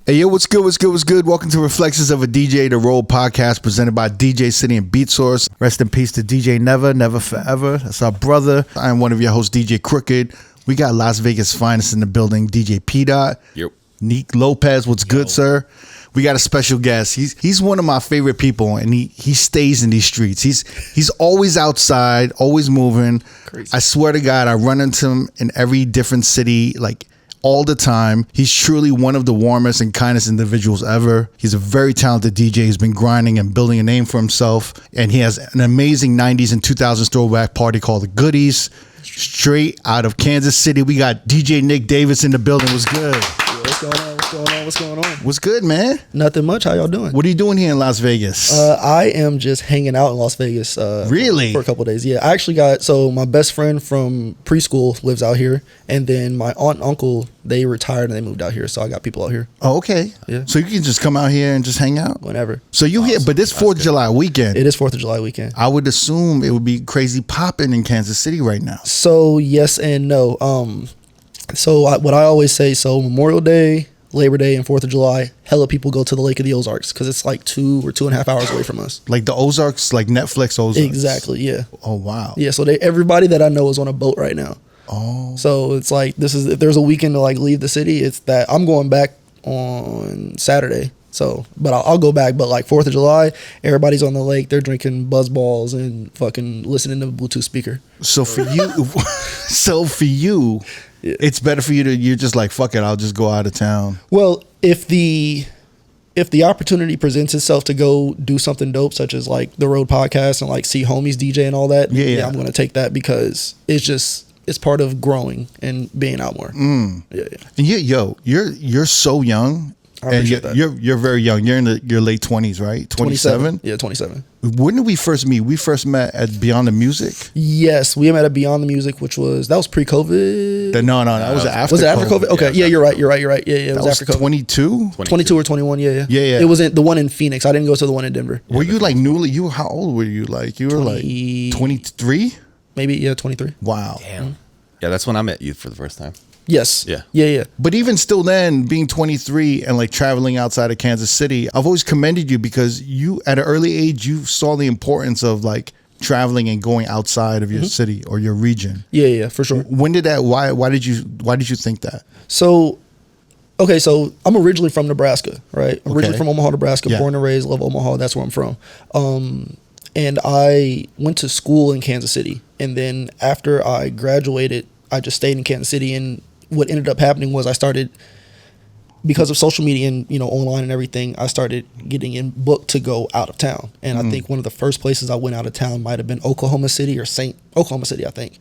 Hey, yo, what's good? What's good? What's good? Welcome to Reflections of a DJ, the R.O.A.D podcast presented by DJ City and Beat Source. Rest in peace to DJ Never, Never Forever. That's our brother. I am one of your hosts, DJ Crooked. We got Las Vegas finest in the building, DJ P. Dot. Yep. Neek Lopez, what's good, sir? We got a special guest. He's one of my favorite people, and he stays in these streets. He's always outside, always moving. Crazy. I swear to God, I run into him in every different city, like all the time. He's truly one of the warmest and kindest individuals ever. He's a very talented DJ. He's been grinding and building a name for himself, and he has an amazing 90s and 2000s throwback party called The Goodies. Straight out of Kansas City, we got DJ Nick Davis in the building. What's good? What's going on? What's going on? What's going on? What's good, man? Nothing much. How y'all doing? What are you doing here in Las Vegas? I am just hanging out in Las Vegas. Really? For a couple of days. Yeah. I actually my best friend from preschool lives out here. And then my aunt and uncle, they retired and they moved out here. So I got people out here. Oh, okay. Yeah. So you can just come out here and just hang out? Whenever. So you here, but this 4th of July weekend. It is 4th of July weekend. I would assume it would be crazy popping in Kansas City right now. So yes and no. What I always say, Memorial Day, Labor Day, and 4th of July, hella people go to the Lake of the Ozarks because it's like 2 or 2.5 hours away from us. Like the Ozarks, like Netflix Ozarks. Exactly, yeah. Oh, wow. Yeah, so everybody that I know is on a boat right now. Oh. So it's like if there's a weekend to like leave the city, it's that I'm going back on Saturday. So, but I'll go back. But like 4th of July, everybody's on the lake. They're drinking buzz balls and fucking listening to Bluetooth speaker. So for you, yeah. It's better for you you're just like, fuck it, I'll just go out of town. Well, if the opportunity presents itself to go do something dope, such as like the R.O.A.D podcast and like see homies DJ and all that, yeah, I'm going to take that because it's part of growing and being out more. Yeah. And you're so young. I appreciate that. You're very young. You're in your late 20s, right? 27? Yeah, 27. When did we first meet? We first met at Beyond the Music? Yes, we met at Beyond the Music, which was pre-COVID. No, that was after COVID. Was it after COVID? Okay, yeah, you're right. Yeah, it was after COVID. 22? 22 or 21, yeah. Yeah. It wasn't the one in Phoenix. I didn't go to the one in Denver. Were you like how old were you? Like you were like 23? Maybe, yeah, 23. Wow. Damn. Yeah, that's when I met you for the first time. Yes. Yeah. But even still then, being 23 and like traveling outside of Kansas City, I've always commended you because you, at an early age, you saw the importance of like traveling and going outside of your city or your region. Yeah, for sure. When did that, why did you think that? So I'm originally from Nebraska, right? Originally from Omaha, Nebraska, born and raised, love Omaha. That's where I'm from. And I went to school in Kansas City. And then after I graduated, I just stayed in Kansas City. And what ended up happening was I started, because of social media and, online and everything, I started getting booked to go out of town. And I think one of the first places I went out of town might have been Oklahoma City, I think.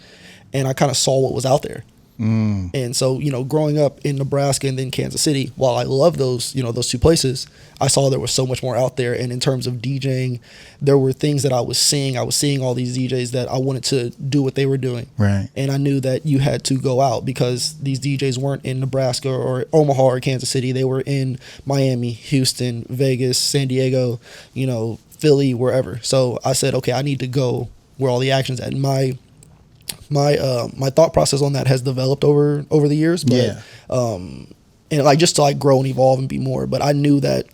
And I kind of saw what was out there. And so, growing up in Nebraska and then Kansas City, while I love those, those two places, I saw there was so much more out there. And in terms of DJing, there were things that I was seeing. I was seeing all these DJs that I wanted to do what they were doing. Right. And I knew that you had to go out because these DJs weren't in Nebraska or Omaha or Kansas City. They were in Miami, Houston, Vegas, San Diego, Philly, wherever. So I said, okay, I need to go where all the action's at. And my thought process on that has developed over the years, but and like just to like grow and evolve and be more. But I knew that,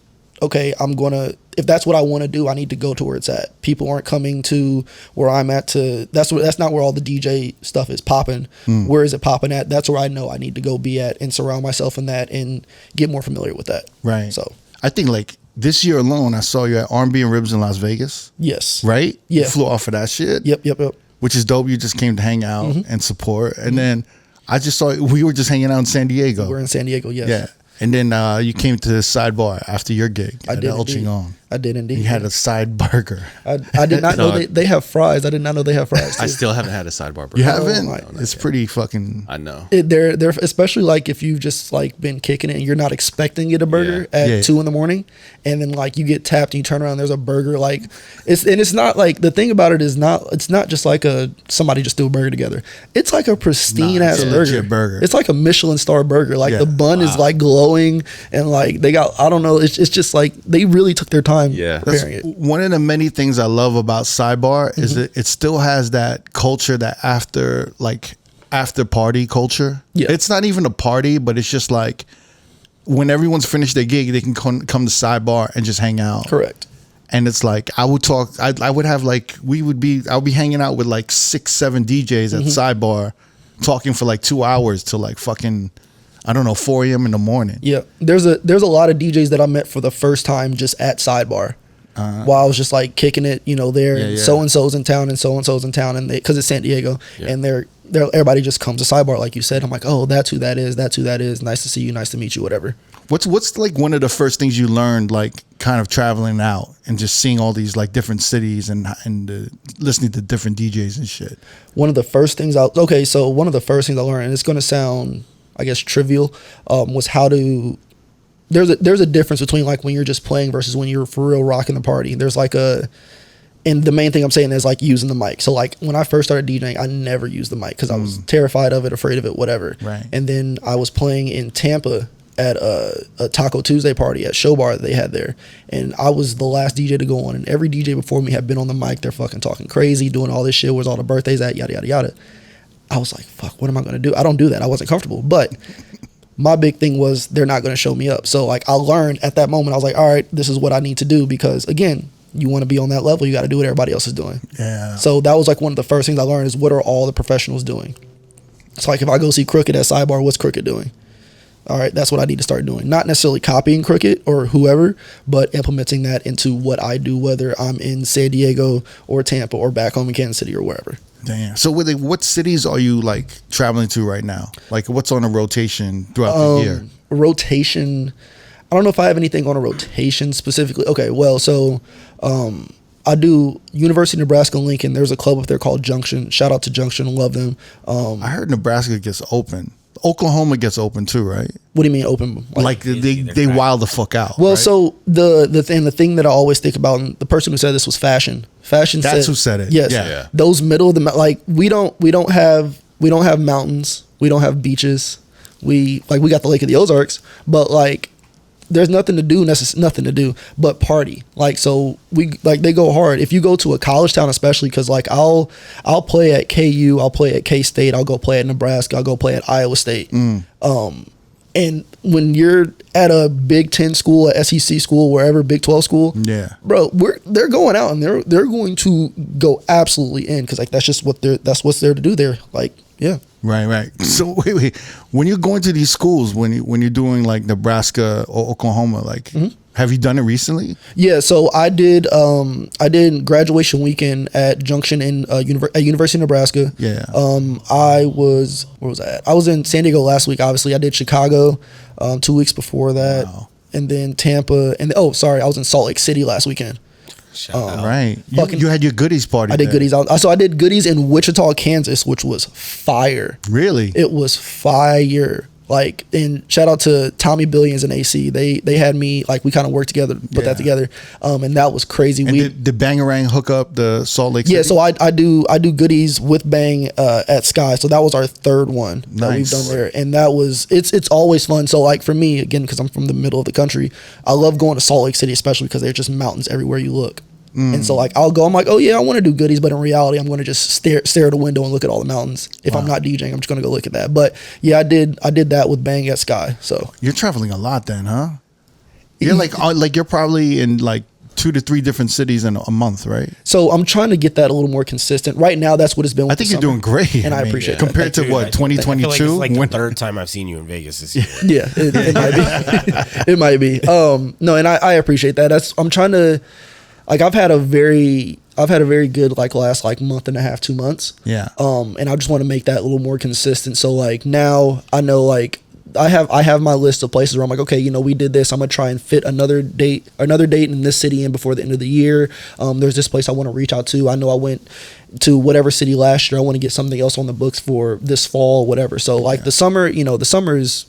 okay, if that's what I want to do, I need to go to where it's at. People aren't coming to where I'm at that's not where all the DJ stuff is popping. Where is it popping at? That's where I know I need to go be at and surround myself in that and get more familiar with that. Right. So I think like this year alone, I saw you at R&B and Ribs in Las Vegas. Yes. Right? Yeah. You flew off of that shit. Yep. Which is dope. You just came to hang out and support. And then I just saw we were just hanging out in San Diego. We're in San Diego, yes. Yeah. And then you came to the Sidebar after your gig. I did indeed. I did indeed. You had a side burger. I did not know they have fries. I did not know they have fries too. I still haven't had a sidebar burger. You haven't? No, it's pretty fucking... I know. They're especially like if you've just like been kicking it and you're not expecting to get a burger at 2 a.m. and then like you get tapped and you turn around and there's a burger like it's not like the thing about it is it's not just like somebody just threw a burger together. It's like a pristine ass burger. It's like a Michelin star burger. Like the bun is like glowing and like they got I don't know. It's just like they really took their time preparing it. One of the many things I love about Sidebar is that it still has that culture, that after party culture. Yeah. It's not even a party, but it's just like when everyone's finished their gig, they can come to Sidebar and just hang out. Correct. And it's like I would talk. I would have like I would be hanging out with like 6-7 DJs at Sidebar, talking for like 2 hours till like fucking, I don't know, 4 a.m. in the morning. Yeah, there's a lot of DJs that I met for the first time just at Sidebar. While I was just like kicking it, there. So and so's in town, and so and so's in town, and because it's San Diego, and they're everybody just comes to Sidebar, like you said. I'm like, oh, that's who that is. That's who that is. Nice to see you. Nice to meet you. Whatever. What's like one of the first things you learned, like kind of traveling out and just seeing all these like different cities and listening to different DJs and shit? One of the first things I learned, and it's going to sound, I guess, trivial, was how to. There's a difference between like when you're just playing versus when you're for real rocking the party. There's like and the main thing I'm saying is like using the mic. So like when I first started DJing, I never used the mic because I was terrified of it, afraid of it, whatever. Right. And then I was playing in Tampa at a Taco Tuesday party at Show Bar that they had there, and I was the last DJ to go on, and every DJ before me had been on the mic. They're fucking talking crazy, doing all this shit. Where's all the birthdays at? Yada yada yada. I was like, fuck, what am I gonna do? I don't do that. I wasn't comfortable, but my big thing was they're not gonna show me up. So like I learned at that moment. I was like, all right, this is what I need to do, because again, you want to be on that level, you got to do what everybody else is doing. Yeah. So that was like one of the first things I learned is what are all the professionals doing. It's like if I go see Crooked at Sidebar, what's Crooked doing? All right, that's what I need to start doing. Not necessarily copying Crooked or whoever, but implementing that into what I do, whether I'm in San Diego or Tampa or back home in Kansas City or wherever. Damn. So what cities are you like traveling to right now? Like what's on a rotation throughout the year? Rotation, I don't know if I have anything on a rotation specifically. Okay, well, so I do University of Nebraska Lincoln. There's a club up there called Junction. Shout out to Junction, love them. I heard Nebraska gets open. Oklahoma gets open too, right? What do you mean open? Like they wild the fuck out. Well, right? so the thing that I always think about, and the person who said this was Fashion. Fashion That's said, who said it. Yes, Yeah. Those middle of the like we don't have mountains, we don't have beaches. We got the Lake of the Ozarks, but like there's nothing to do but party. Like, so they go hard. If you go to a college town, especially, because like I'll play at KU, I'll play at K-State, I'll go play at Nebraska, I'll go play at Iowa State. And when you're at a Big 10 school, a SEC school, wherever, Big 12 school, yeah, bro, they're going out and they're going to go absolutely in, because like that's what's there to do there. Like, yeah. Right. So wait. When you're going to these schools, when you're doing like Nebraska or Oklahoma, like, have you done it recently? Yeah. So I did graduation weekend at Junction at University of Nebraska. Yeah. Where was I at? I was in San Diego last week. Obviously, I did Chicago 2 weeks before that, and then Tampa, and I was in Salt Lake City last weekend. Right. You had your goodies party. I did goodies. So I did goodies in Wichita, Kansas, which was fire. Really? It was fire. Like, and shout out to Tommy Billions and AC. They had me, like, we kind of worked together to put that together. And that was crazy. And did Bangarang hook up the Salt Lake City? Yeah, so I do goodies with Bang at Sky. So that was our third one that we've done there. And that was it's always fun. So like for me, again, because I'm from the middle of the country, I love going to Salt Lake City, especially because there's just mountains everywhere you look. And so like I'll go, I'm like, oh yeah, I want to do goodies, but in reality I'm going to just stare at the window and look at all the mountains. If I'm not DJing, I'm just going to go look at that. But yeah, I did that with Bang at Sky. So you're traveling a lot then, huh? You're like you're probably in like 2 to 3 different cities in a month, right? So I'm trying to get that a little more consistent. Right now, that's what it's been. I think you're doing great, and I appreciate it. Compared to what 2022. It's like the third time I've seen you in Vegas this year. Yeah, it might be. It might be. No, and I appreciate that. I'm trying to. Like I've had a very good like last like month and a half, 2 months. Yeah. And I just want to make that a little more consistent. So like now I know like I have my list of places where I'm like, okay, we did this. I'm gonna try and fit another date in this city in before the end of the year. There's this place I want to reach out to. I know I went to whatever city last year. I want to get something else on the books for this fall, whatever. So like the summer is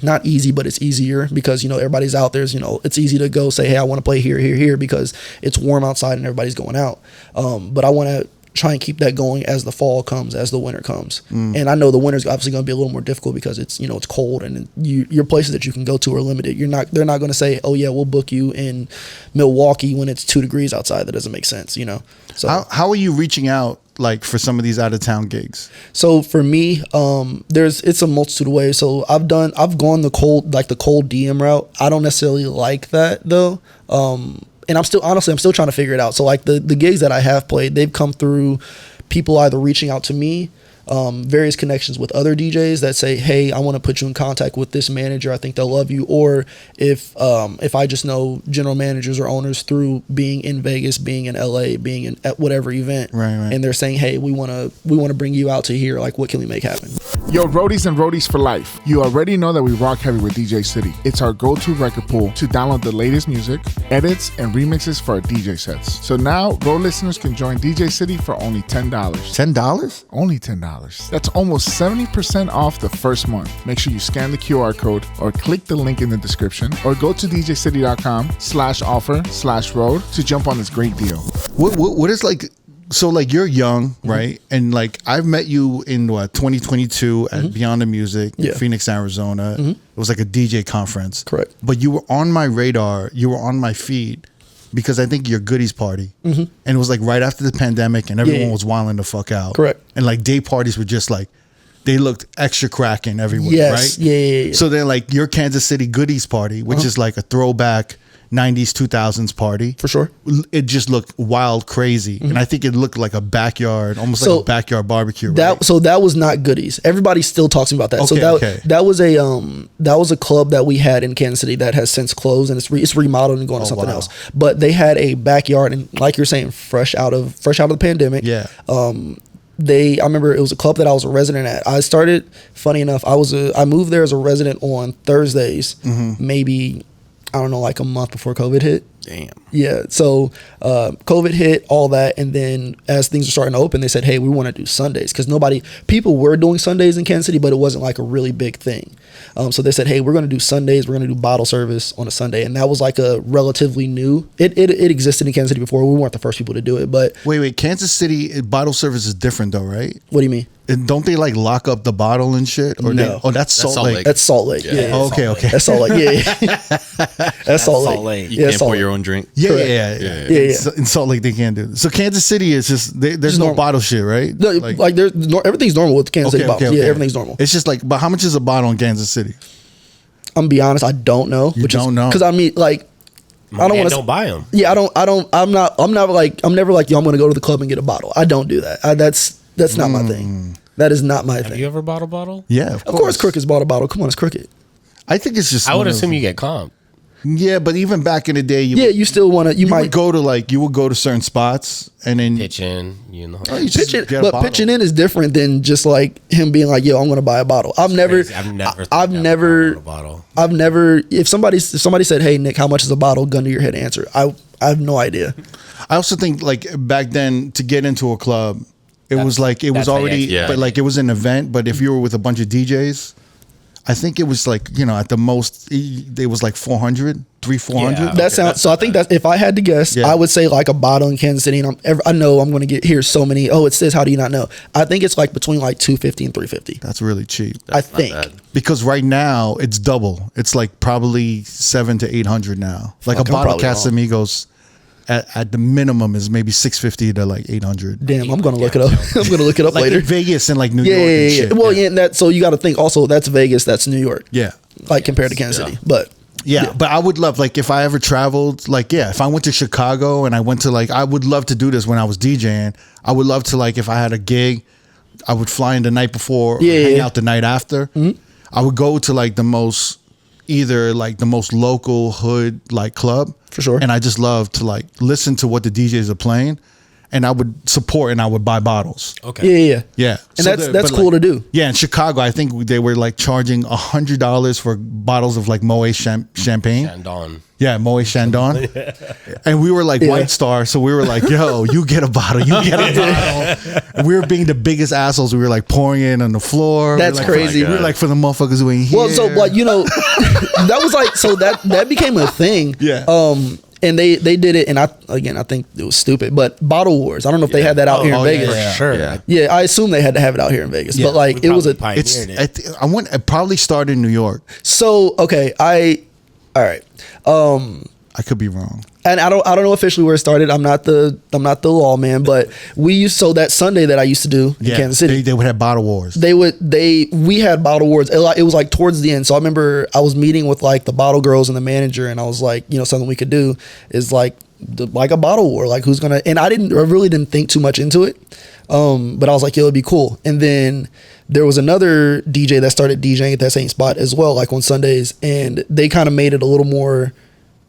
not easy, but it's easier because everybody's out there. It's easy to go say, hey, I want to play here because it's warm outside and everybody's going out. But I want to try and keep that going as the fall comes, as the winter comes. And I know the winter's obviously going to be a little more difficult because it's it's cold and your places that you can go to are limited. They're not going to say, oh yeah, we'll book you in Milwaukee when it's 2 degrees outside. That doesn't make sense. So how are you reaching out like for some of these out of town gigs? So for me, it's a multitude of ways. So I've gone the cold DM route. I don't necessarily like that though. And I'm still trying to figure it out. So like the gigs that I have played, they've come through people either reaching out to me, various connections with other DJs that say, hey, I want to put you in contact with this manager. I think they'll love you. Or if I just know general managers or owners through being in Vegas, being in LA, being at whatever event, right. And they're saying, hey, we want to bring you out to here. Like, what can we make happen? Yo, roadies and roadies for life. You already know that we rock heavy with DJ City. It's our go-to record pool to download the latest music, edits, and remixes for our DJ sets. So now, Road listeners can join DJ City for only $10. $10? Only $10. That's almost 70% off the first month. Make sure you scan the QR code or click the link in the description or go to djcity.com/offer/road to jump on this great deal. What is like, so like you're young, right? And like I've met you in 2022 at Beyond the Music in Phoenix, Arizona. It was like a DJ conference. Correct. But you were on my radar, you were on my feed because I think your goodies party. And it was like right after the pandemic and everyone was wilding the fuck out. Correct. And like day parties were just like, they looked extra cracking everywhere, yes. right? Yeah. So then like your Kansas City goodies party, which is like a throwback 90s, 2000s party. For sure. It just looked wild, crazy. And I think it looked like a backyard, almost like a backyard barbecue. Right? So that was not goodies. Everybody still talks about that. That was a club that we had in Kansas City that has since closed and it's remodeled and going to something else. But they had a backyard and like you're saying, fresh out of the pandemic. Yeah. I remember it was a club that I was a resident at. I started, funny enough, I moved there as a resident on Thursdays, maybe, I don't know, like a month before COVID hit. Damn. Yeah. So COVID hit, all that. And then as things were starting to open, they said, hey, we want to do Sundays. Because people were doing Sundays in Kansas City, but it wasn't like a really big thing. So they said, hey, we're going to do Sundays. We're going to do bottle service on a Sunday. And that was like a relatively new, it existed in Kansas City before. We weren't the first people to do it. But wait, Kansas City bottle service is different though, right? What do you mean? And don't they like lock up the bottle and shit? Or no. that's Salt Lake. That's Salt Lake. Yeah. Oh, okay. That's Salt Lake. Yeah. That's Salt Lake. You can't pour your own drink. Yeah. In Salt Lake they can't do it. So Kansas City is just there's no bottle shit, right? No, like there's everything's normal with Kansas City bottles. Yeah, everything's normal. It's just like, but how much is a bottle in Kansas City? I'm gonna be honest, I don't know. You don't know? Because I mean, like, I don't want to. Don't buy them. Yeah, I'm never like, yo, I'm gonna go to the club and get a bottle. I don't do that. That's not my thing. That is not my thing. Have you ever bought a bottle? Yeah, of course. Crooked's bought a bottle. Come on, it's Crooked. I think it's just. I would assume you get comp. Yeah, but even back in the day, you still want to. You might go to certain spots and then pitch in. Pitching in is different than just like him being like, yo, I'm gonna buy a bottle. I've never. If somebody said, hey Nick, how much is a bottle? Gun to your head answer. I have no idea. I also think like back then to get into a club, it was already, but like it was an event. But if you were with a bunch of DJs, I think it was like, at the most, it was like 400. Yeah, that sounds. So I think that if I had to guess, I would say like a bottle in Kansas City, and I know I'm going to get here so many. Oh, it says, how do you not know? I think it's like between like $250 and $350. That's really cheap. I think because right now it's double. It's like probably $700 to $800 now. Like a bottle of Casamigos at the minimum is maybe $650 to like $800. Damn, I'm gonna look it up. I'm gonna look it up like later. In Vegas and like New York. And shit. Well, that. So you got to think also that's Vegas, that's New York. Yeah, like compared to Kansas City, but. Yeah, but I would love, like, if I ever traveled, like, if I went to Chicago and I went to, like, I would love to do this when I was DJing. I would love to, like, if I had a gig, I would fly in the night before, or hang out the night after. Mm-hmm. I would go to, like, the most local hood, like, club. For sure. And I just love to, like, listen to what the DJs are playing. And I would support and I would buy bottles. Okay. Yeah. And so that's cool to do. Yeah, in Chicago, I think they were like charging $100 for bottles of like Moet champagne. Chandon. Yeah, Moet Chandon. And we were like White Star, so we were like, yo, you get a bottle, you get a bottle. And we were being the biggest assholes. We were like pouring it on the floor. That's crazy. We were like, for the motherfuckers who ain't here. Well, so like, that was like, so that became a thing. Yeah. And they did it, and I think it was stupid, but Bottle Wars. I don't know if they had that out here in Vegas. Yeah, sure. Yeah, I assume they had to have it out here in Vegas, but like it was a. It probably started in New York. So okay, all right. I could be wrong. And I don't know officially where it started. I'm not the law man, but so that Sunday that I used to do in Kansas City, they would have bottle wars. We had bottle wars. It was like towards the end. So I remember I was meeting with like the bottle girls and the manager, and I was like, something we could do is like a bottle war, like who's gonna. And I really didn't think too much into it, but I was like, it'd be cool. And then there was another DJ that started DJing at that same spot as well, like on Sundays, and they kind of made it a little more.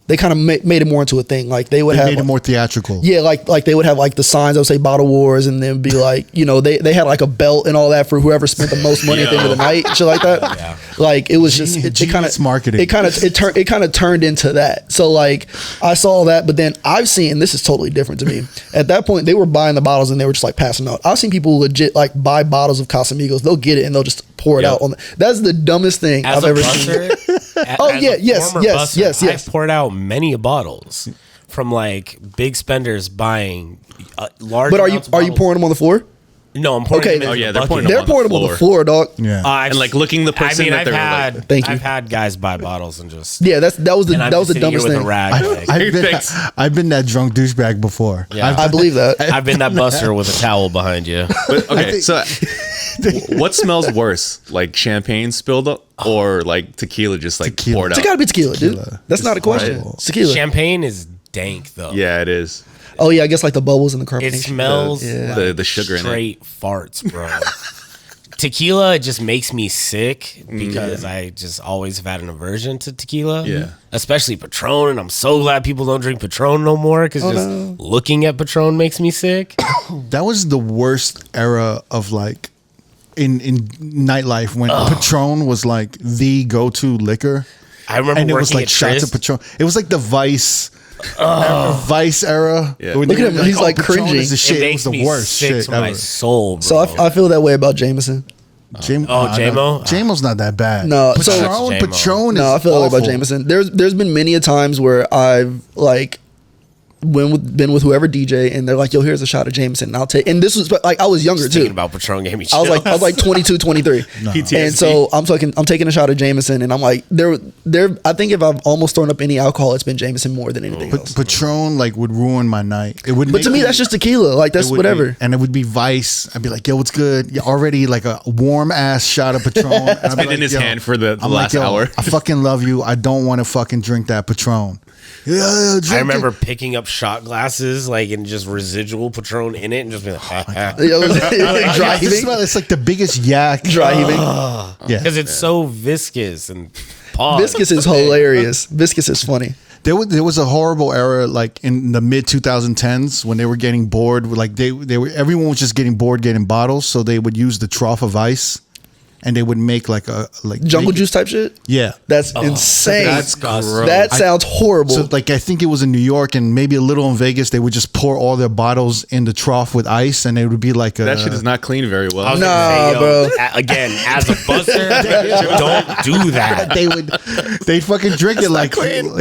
They kind of made it more into a thing. Like they made it more theatrical. Yeah, like they would have like the signs that would say Bottle Wars, and then be like, they had like a belt and all that for whoever spent the most money at the end of the night, shit like that. Yeah. Like it was just it kind of marketing. It kind of turned into that. So like I saw that, but then I've seen, this is totally different to me. At that point, they were buying the bottles and they were just like passing out. I've seen people legit like buy bottles of Casamigos. They'll get it and they'll just pour it out on. That's the dumbest thing I've ever seen. Yes. I've poured out many bottles from like big spenders buying large. But are you pouring them on the floor? No, I'm pouring them. Oh yeah, they're pouring them on the floor, dog. Yeah, and like looking the person that they're like. Thank you. I've had guys buy bottles and just that was the dumbest thing. I've been that drunk douchebag before. Yeah. I believe that. I've been that buster with a towel behind you. But, okay, so what smells worse, like champagne spilled up or like tequila just like poured out? It's gotta be tequila, dude. That's not a question. It's tequila. Champagne is dank though. Yeah, it is. Oh yeah, I guess like the bubbles in the carbonation. It smells like the sugar in it. Straight farts, bro. Tequila just makes me sick because I just always have had an aversion to tequila. Yeah. Especially Patron, and I'm so glad people don't drink Patron no more because looking at Patron makes me sick. That was the worst era of like in nightlife when Patron was like the go-to liquor. I remember and it working was like at shots of Patron. It was like the Vice era. Yeah. Look at him, he's like Patron cringing. is the shit. It was the worst shit to my ever. soul, bro. So I feel that way about Jameson. J-Mo? J-Mo's not that bad. No, Patron is no, I feel that way about awful. Jameson. There's been many a times where I've like been with whoever DJ and they're like, yo, here's a shot of Jameson, and I'll take. And this was like I was younger too. Thinking about Patron gave me I was like 22, 23. PTSD. And so I'm taking a shot of Jameson, and I'm like, I think if I've almost thrown up any alcohol, it's been Jameson more than anything else. Patron like would ruin my night. It would. But to me, that's just tequila. Like that's whatever. And it would be Vice. I'd be like, yo, what's good? Yeah, already like a warm ass shot of Patron. It's been in his hand for the last hour. I fucking love you. I don't want to fucking drink that Patron. Yeah, I remember picking up shot glasses like and just residual Patron in it and just being like, dry heaving. It's like the biggest yak. Dry heaving. Yeah, because it's so viscous and Viscous is hilarious. Viscous is funny. There was a horrible era like in the mid 2010s when they were getting bored. Like everyone was just getting bored getting bottles, so they would use the trough of ice. And they would make like jungle juice type shit. Yeah, that's insane. That's gross. That sounds horrible. So like I think it was in New York and maybe a little in Vegas. They would just pour all their bottles in the trough with ice, and it would be like that shit is not clean very well. Nah, bro. Again, as a buster, don't do that. They'd fucking drink it like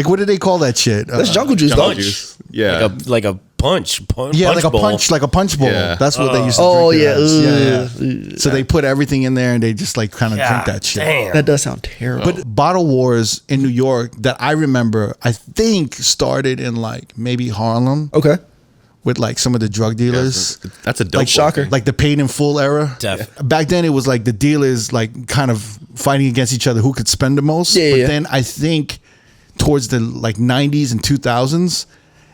what do they call that shit? That's jungle juice. Jungle juice. Yeah, like a punch yeah, like bowl. a punch bowl. Yeah. That's what they used to drink. Yeah. So they put everything in there and they just like kind of drink that shit. Damn. That does sound terrible. But bottle wars in New York that I remember, I think started in like maybe Harlem. Okay. With like some of the drug dealers. That's a dope like shocker. Like the paid in full era. Back then it was like the dealers like kind of fighting against each other who could spend the most. But then I think towards the like 90s and 2000s,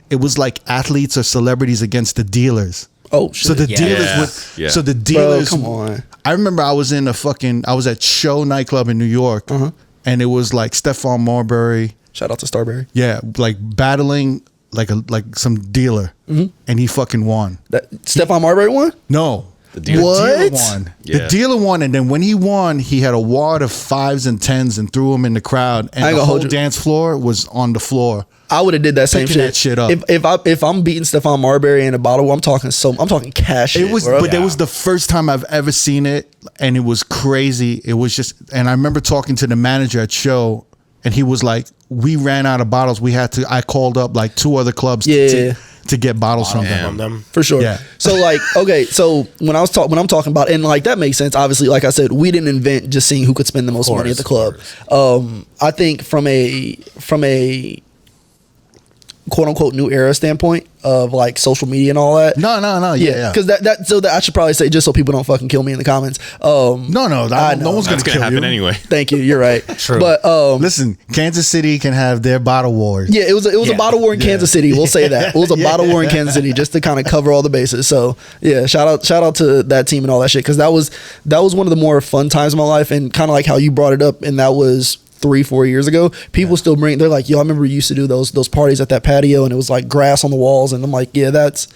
it was like athletes or celebrities against the dealers. Oh shit! So the dealers would. So the dealers. Bro, come on. I remember I was in I was at Show Nightclub in New York, and it was like Stephon Marbury. Shout out to Starberry. Yeah, like battling like some dealer, and he fucking won. Stephon Marbury won? No. The dealer won. Yeah. The dealer won, and then when he won, he had a wad of 5s and 10s and threw them in the crowd, and the whole dance floor was on the floor. I would have did that same shit. That shit up. If I'm beating Stephon Marbury in a bottle, I'm talking cash shit. It was, bro. but that was the first time I've ever seen it, and it was crazy. It was just, and I remember talking to the manager at Show, and he was like, "We ran out of bottles. I called up like 2 other clubs to get bottles from them for sure." Yeah. So like, okay, so when I'm talking about, and like that makes sense. Obviously, like I said, we didn't invent just seeing who could spend the most money at the club. I think from a quote unquote new era standpoint of like social media and all that. No. Yeah. Because that I should probably say, just so people don't fucking kill me in the comments. No one's That's gonna happen anyway. Thank you. You're right. True. But listen, Kansas City can have their bottle wars. yeah, it was a bottle war in Kansas City. We'll say that. It was a bottle war in Kansas City, just to kind of cover all the bases. So yeah, shout out to that team and all that shit, because that was one of the more fun times of my life, and kind of like how you brought it up, and that was 3-4 years ago. People still they're like, yo, I remember you used to do those parties at that patio, and it was like grass on the walls, and I'm like, yeah, that's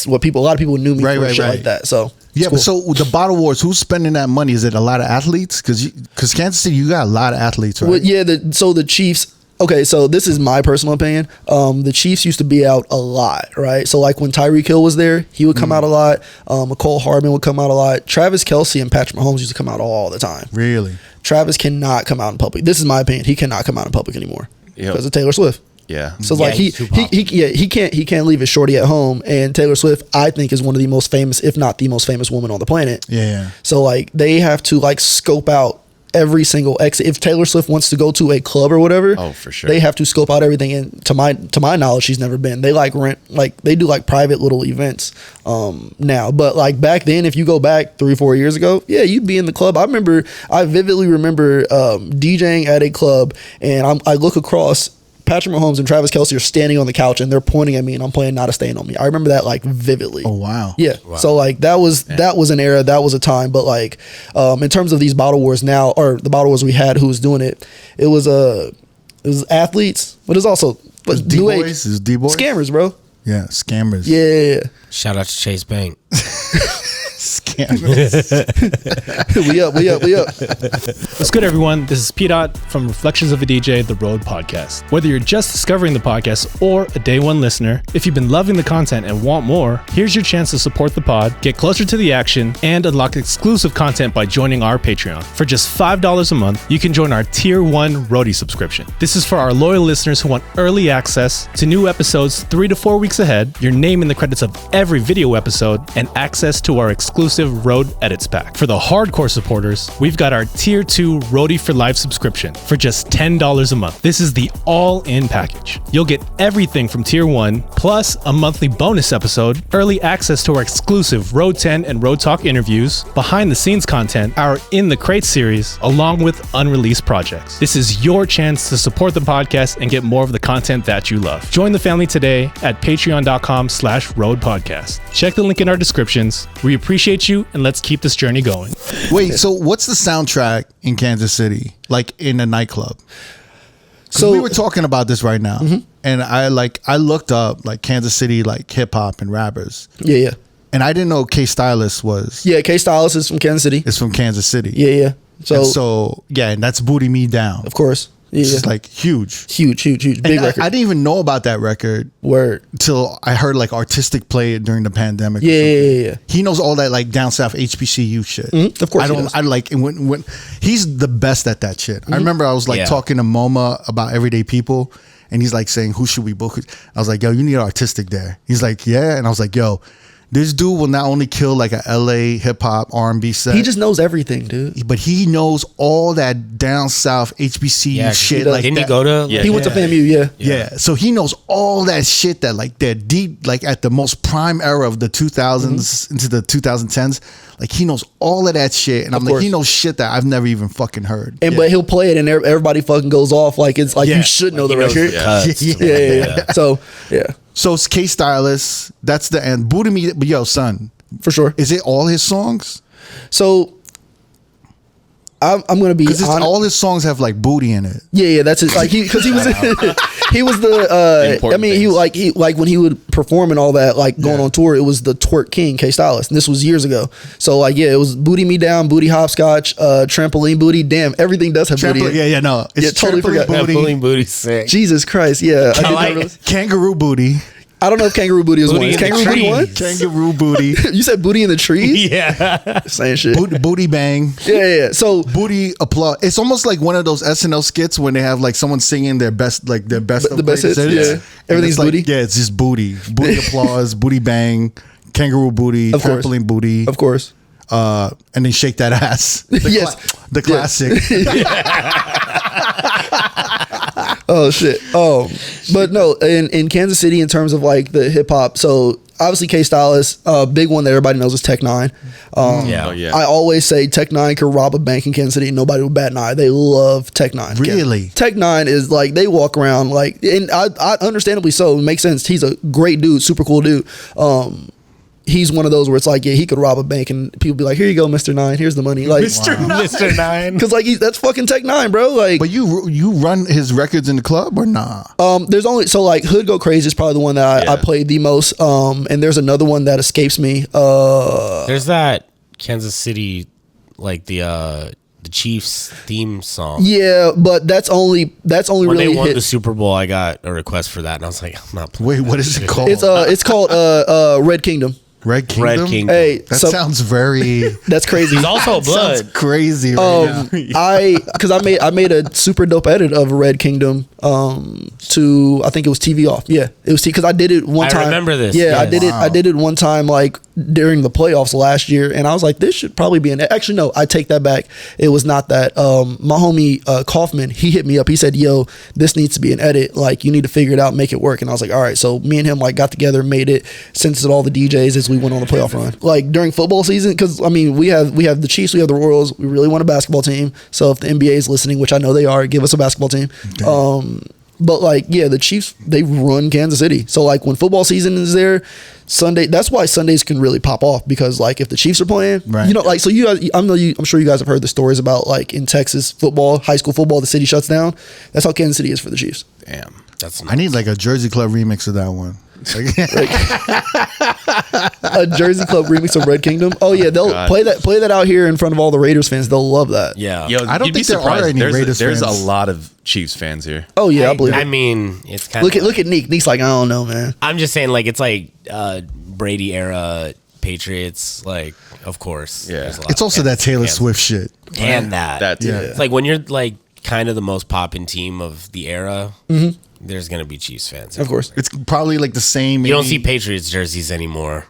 what a lot of people knew me for shit like that. So yeah, cool. but so the bottle wars, who's spending that money? Is it a lot of athletes? Because Kansas City, you got a lot of athletes, right? Well, yeah, so the Chiefs. Okay, so this is my personal opinion. The Chiefs used to be out a lot, right? So like when Tyreek Hill was there, he would come out a lot. McCole Hardman would come out a lot. Travis Kelce and Patrick Mahomes used to come out all the time. Really? Travis cannot come out in public. This is my opinion. He cannot come out in public anymore because of Taylor Swift. Yeah. So like he can't leave his shorty at home, and Taylor Swift, I think, is one of the most famous, if not the most famous woman on the planet. Yeah. So like they have to like scope out every single exit. If Taylor Swift wants to go to a club or whatever, for sure, they have to scope out everything. And to my knowledge, she's never been. They like rent, like they do like private little events now. But like back then, if you go back 3-4 years ago, yeah, you'd be in the club. I vividly remember DJing at a club, and I look across. Patrick Mahomes and Travis Kelce are standing on the couch, and they're pointing at me, and I'm playing Not a Stain on Me. I remember that like vividly. Oh wow. Yeah. Wow. So like that was an era, that was a time. But like in terms of these bottle wars now, or the bottle wars we had, who was doing it? It was athletes, but it's also D-boys. Is D-boys? Scammers, bro. Yeah, scammers. Yeah. Shout out to Chase Bank. Scammers. we up. What's good, everyone? This is P-Dot from Reflections of a DJ, the R.O.A.D podcast. Whether you're just discovering the podcast or a day one listener, if you've been loving the content and want more, here's your chance to support the pod, get closer to the action, and unlock exclusive content by joining our Patreon. For just $5 a month, you can join our Tier 1 R.O.A.D subscription. This is for our loyal listeners who want early access to new episodes 3 to 4 weeks ahead, your name in the credits of every video episode, and access to our exclusive R.O.A.D edits pack. For the hardcore supporters, we've got our Tier 2 R.O.A.D for Life subscription for just $10 a month. This is the all-in package. You'll get everything from Tier 1, plus a monthly bonus episode, early access to our exclusive R.O.A.D 10 and R.O.A.D Talk interviews, behind-the-scenes content, our In the Crate series, along with unreleased projects. This is your chance to support the podcast and get more of the content that you love. Join the family today at patreon.com/R.O.A.D podcast. Check the link in our descriptions. We appreciate you, and let's keep this journey going. Wait, so what's the soundtrack in Kansas City, like in a nightclub? So we were talking about this right now, and I looked up like Kansas City like hip hop and rappers. Yeah. And I didn't know K Stylus was. Yeah, K Stylus is from Kansas City. It's from Kansas City. Yeah. So and that's Booty Me Down. Of course. Yeah. It's just like huge. Big record. I didn't even know about that record. Word. Till I heard like Artistic play it during the pandemic. Yeah. He knows all that like down south HBCU shit. Of course. I like when he's the best at that shit. I remember I was like talking to MoMA about Everyday People, and he's like saying, who should we book? I was like, yo, you need Artistic there. He's like, yeah. And I was like, yo, this dude will not only kill like a LA hip hop R&B set. He just knows everything, dude. But he knows all that down south HBCU shit. Like didn't he go to? He went to FAMU, yeah. So he knows all that shit that like that deep, like at the most prime era of the 2000s into the 2010s. Like he knows all of that shit, and I'm like, he knows shit that I've never even fucking heard. And but he'll play it, and everybody fucking goes off like it's like you should know the record. Yeah. So So it's K Stylus. That's the end. Booty Me, but yo, son, for sure. Is it all his songs? So I'm gonna be because all his songs have like booty in it. Yeah, that's it. Like he was he was the I mean he when he would perform and all that, like going on tour, it was the twerk king K Stylus, and this was years ago. So like it was Booty Me Down, Booty Hopscotch, Trampoline Booty. Damn, everything does have booty. It's totally forgot. Trampoline Booty sick. Jesus Christ, yeah. Kangaroo Booty. I don't know if Kangaroo Booty was one. Is Kangaroo Booty one? Kangaroo Booty. You said Booty in the Trees? Yeah. Same shit. Booty Bang. Yeah. So Booty Applause. It's almost like one of those SNL skits when they have like someone singing their best hits. Yeah. Everything's like, booty. Yeah, it's just booty. Booty Applause, Booty Bang, Kangaroo Booty, Trampoline Booty. Of course. And then Shake That Ass. The classic. Oh shit. But no, in Kansas City, in terms of like the hip hop, so obviously K-Stylus, big one that everybody knows is Tech 9. I always say Tech 9 could rob a bank in Kansas City and nobody would bat an eye. They love Tech 9. Really? Tech 9 is like, they walk around like, and I understandably so, it makes sense. He's a great dude, super cool dude. He's one of those where it's like, yeah, he could rob a bank and people be like, here you go, Mr. 9, here's the money. Like, Mr. 9. because like that's fucking Tech 9, bro. Like, But you run his records in the club or nah? there's only, so like Hood Go Crazy is probably the one that I played the most. And there's another one that escapes me. There's that Kansas City, like the Chiefs theme song. Yeah, but that's only When really they won hit. the Super Bowl, I got a request for that, and I was like, I'm not playing. Wait, what is it called? It's called Red Kingdom. Red Kingdom? Red Kingdom. Hey, That so sounds very that's crazy. He's also sounds blood. crazy right now. I made a super dope edit of Red Kingdom to, I think it was TV Off. Yeah, it was because I did it one I time. remember this, Yeah, I yes. did it. I did it one time like during the playoffs last year, and I was like, this should probably be an. Actually, no, I take that back. It was not that. My homie Kaufman, he hit me up. He said, "Yo, this needs to be an edit. Like, you need to figure it out, make it work." And I was like, "All right." So me and him like got together, made it, sent it to all the DJs as we went on the playoff run. Like during football season, because I mean, we have the Chiefs, we have the Royals. We really want a basketball team. So if the NBA is listening, which I know they are, give us a basketball team. But like, yeah, the Chiefs, they run Kansas City. So like when football season is there, Sunday, that's why Sundays can really pop off, because like if the Chiefs are playing, Right. you know, like, so you guys, I'm sure you guys have heard the stories about like in Texas football, high school football, the city shuts down. That's how Kansas City is for the Chiefs. Damn. That's I need like a Jersey Club remix of that one. A Jersey Club remix of Red Kingdom. Oh yeah, they'll God. play that out here in front of all the Raiders fans. They'll love that. yeah. Yo, I don't you'd be think there are surprised. any Raiders There's fans. a lot of Chiefs fans here. Oh yeah, I believe I it. mean, it's kind of Look at Neek. Neek's like, I don't know, man. I'm just saying, like, it's like Brady era Patriots. Like, of course. Yeah. there's a lot It's of also that Kansas Taylor fans. Swift shit. And that. That too. Yeah. It's like when you're like kind of the most poppin' team of the era, there's gonna be Chiefs fans. Of course. It's probably like the same. You don't see maybe- Patriots jerseys anymore.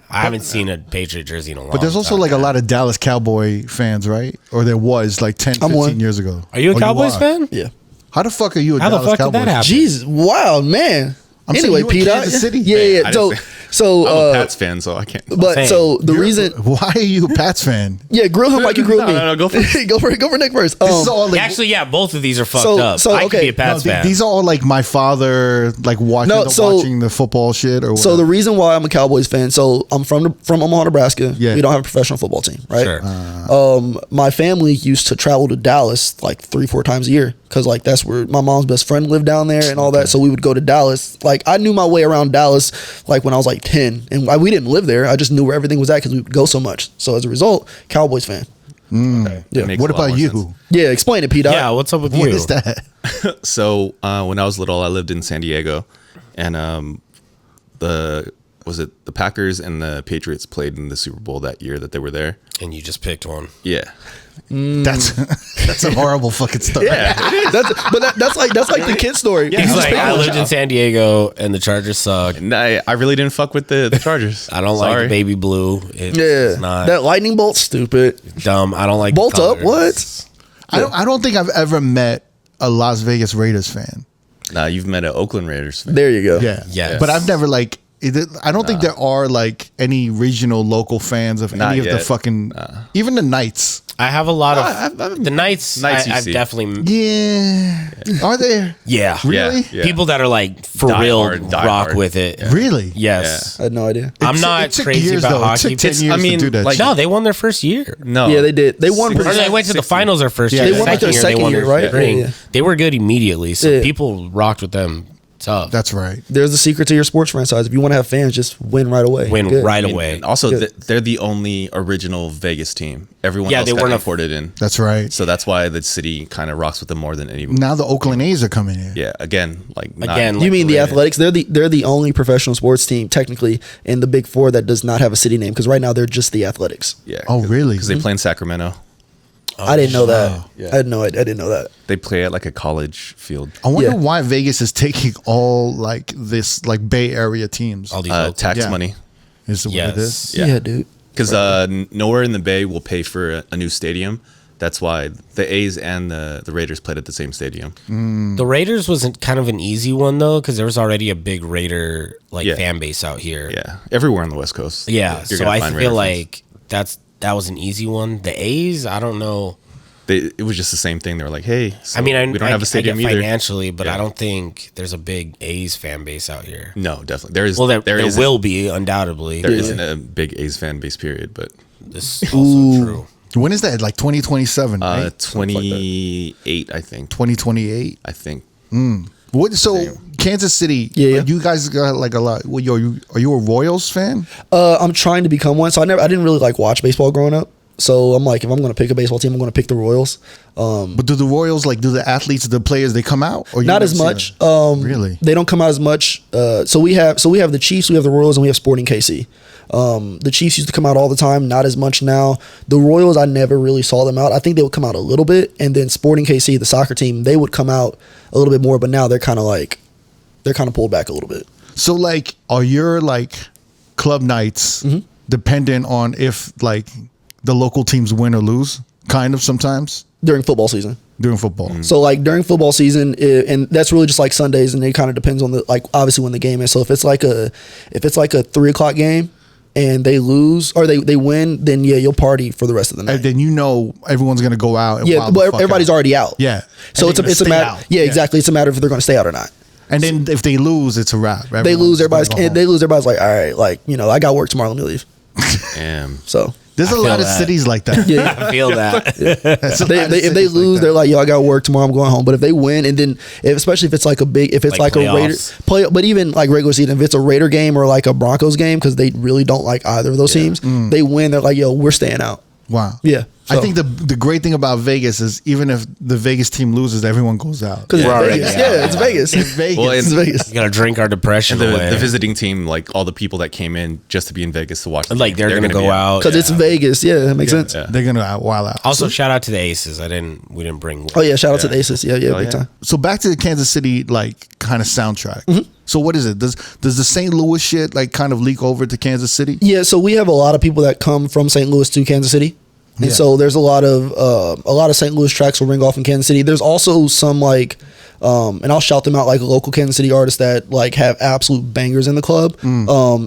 I haven't seen a Patriot jersey in a long time. But there's also like a lot of Dallas Cowboy fans, right? Or there was like 10, I'm 15 one. years ago. Are you a Oh, Cowboys are? fan? Yeah. How the fuck are you a How the Dallas fuck Cowboys? did that happen? Jesus, wow, man. I'm saying Anyway, you in Pete, Kansas City. yeah, Hey, yeah. I So, didn't so, I'm a Pats fan, so I can't. but Same. so the You're- reason, Why are you a Pats fan? yeah, grill him like you grilled me. No, go for it. go for Nick first. This is all like, Actually, yeah, both of these are fucked So- up. so, I could okay. be a Pats no, fan. these are all like my father like watching No, so- watching the football shit or So whatever. the reason why I'm a Cowboys fan, so I'm from Omaha, Nebraska. Yeah. We don't have a professional football team, right? Sure. My family used to travel to Dallas like 3-4 times a year because like that's where my mom's best friend lived down there and all that. So we would go to Dallas. Like I knew my way around Dallas like when I was like 10, and we didn't live there. I just knew where everything was at because we would go so much. So as a result, Cowboys fan. Okay. Yeah. That makes What a lot about more you? sense. Yeah, explain it, Pete. Yeah, what's up with What you? is that? So when I was little, I lived in San Diego, and the Packers and the Patriots played in the Super Bowl that year that they were there. And you just picked one. Yeah. That's a horrible fucking story. that's like the kid story. He's like, I lived in San Diego and the Chargers suck. And I really didn't fuck with the Chargers. I don't Sorry. like baby blue. It's Yeah, not that lightning bolt, stupid. dumb. I don't like the Bolt up, colors. what? I don't think I've ever met a Las Vegas Raiders fan. Nah, you've met an Oakland Raiders fan. There you go. Yeah. Yes. But I've never like I don't think there are like any regional local fans of Not any of the yet. fucking even the Knights. I have a lot of the Knights. Knights you I've see. definitely Yeah. Are there? yeah. Really? Yeah. People that are like for Die real hard, die rock hard. with it. Really? Yes. I had no idea. I'm It not took crazy years, about though. hockey. It took 10 It's- years I mean, to do that. like- shit. No, they won their first year. No. Yeah, they did. They won. Or they went to the finals their first Yeah, year. they won like their second they won year, their right? ring. Yeah. They were good immediately, so Yeah. people rocked with them tough. That's right. There's the secret to your sports franchise. If you want to have fans, just win right away. Win Good. right I mean, away. and also, Good. they're the only original Vegas team. Everyone else they got weren't a- imported in. That's right. So that's why the city kind of rocks with them more than any. Now the Oakland A's are coming in. Yeah, again, like Again, You like mean the Raiders. Athletics? They're the only professional sports team technically in the Big Four that does not have a city name because right now they're just the Athletics. yeah. Oh, really? Because they play in Sacramento. I didn't know that. Yeah. I didn't know that. They play at like a college field. I wonder Yeah. why Vegas is taking all like this like Bay Area teams. all these local- Tax Yeah. money. Is what it is. Yes. Yeah, dude. Because nowhere in the Bay will pay for a new stadium, That's why the A's and the Raiders played at the same stadium. The Raiders was kind of an easy one though, because there was already a big Raider fan base out here. Yeah, everywhere on the West Coast. Yeah, You're so I find feel Raider like that was an easy one. The A's, I don't know. It was just the same thing. They were like, hey, so I mean, we don't have a stadium I get either. financially, but I don't think there's a big A's fan base out here. No, definitely. There is. Well, there isn't- will be, undoubtedly. There isn't a big A's fan base, period. But This is also true. When is that? Like 2027, right? 28, I think. 2028. I think. What? So Kansas City. Yeah. You guys got like a lot. Well, are you a Royals fan? I'm trying to become one. So I didn't really like watch baseball growing up. So I'm like, if I'm going to pick a baseball team, I'm going to pick the Royals. But do the Royals do the athletes, the players, they come out? Or you Not never as see much. them? Really? They don't come out as much. So we have the Chiefs, we have the Royals, and we have Sporting KC. The Chiefs used to come out all the time, not as much now. The Royals, I never really saw them out. I think they would come out a little bit, and then Sporting KC, the soccer team, they would come out a little bit more. But now they're kind of pulled back a little bit. So like, are your like club nights dependent on if like the local teams win or lose? Kind of sometimes During football season. during football. So like during football season, and that's really just like Sundays, and it kind of depends on the like obviously when the game is. So if it's like a 3:00 game and they lose or they win, then yeah, you'll party for the rest of the night. And then everyone's gonna go out. And Yeah, wild the but fuck everybody's out. already out. Yeah. So And it's they're a gonna matter. stay out. Yeah, exactly. It's a matter if they're going to stay out or not. And then if they lose, it's a wrap. They lose. Everyone's gonna go home. Everybody's like, all right, like I got work tomorrow. Let me leave. Damn. So There's a feel lot of that. cities like that. I feel that. There's a lot of if they cities like lose, that. they're like, yo, I got work tomorrow. I'm going home. But if they win, and then especially if it's like a Like a Raider playoffs. but even like regular season, if it's a Raider game or like a Broncos game, because they really don't like either of those teams, they win. They're like, yo, we're staying out. Wow. Yeah. I So- think the great thing about Vegas is even if the Vegas team loses, everyone goes out. Because Yeah. it's Vegas. Yeah, it's Vegas. It's Vegas. Well, It's Vegas. You gotta drink our depression And away. the visiting team, like all the people that came in just to be in Vegas to watch, the Like game, they're gonna be go out. Because it's Vegas. Yeah, that makes sense. Yeah. They're gonna wild out. Also, shout out to the Aces. We didn't bring. Oh yeah, shout out to the Aces. Yeah, Hell big yeah. time. So back to the Kansas City like kind of soundtrack. So what is it? Does the St. Louis shit like kind of leak over to Kansas City? Yeah, so we have a lot of people that come from St. Louis to Kansas City. And Yeah. so there's a lot of St. Louis tracks will ring off in Kansas City. There's also some like and I'll shout them out, like local Kansas City artists that like have absolute bangers in the club.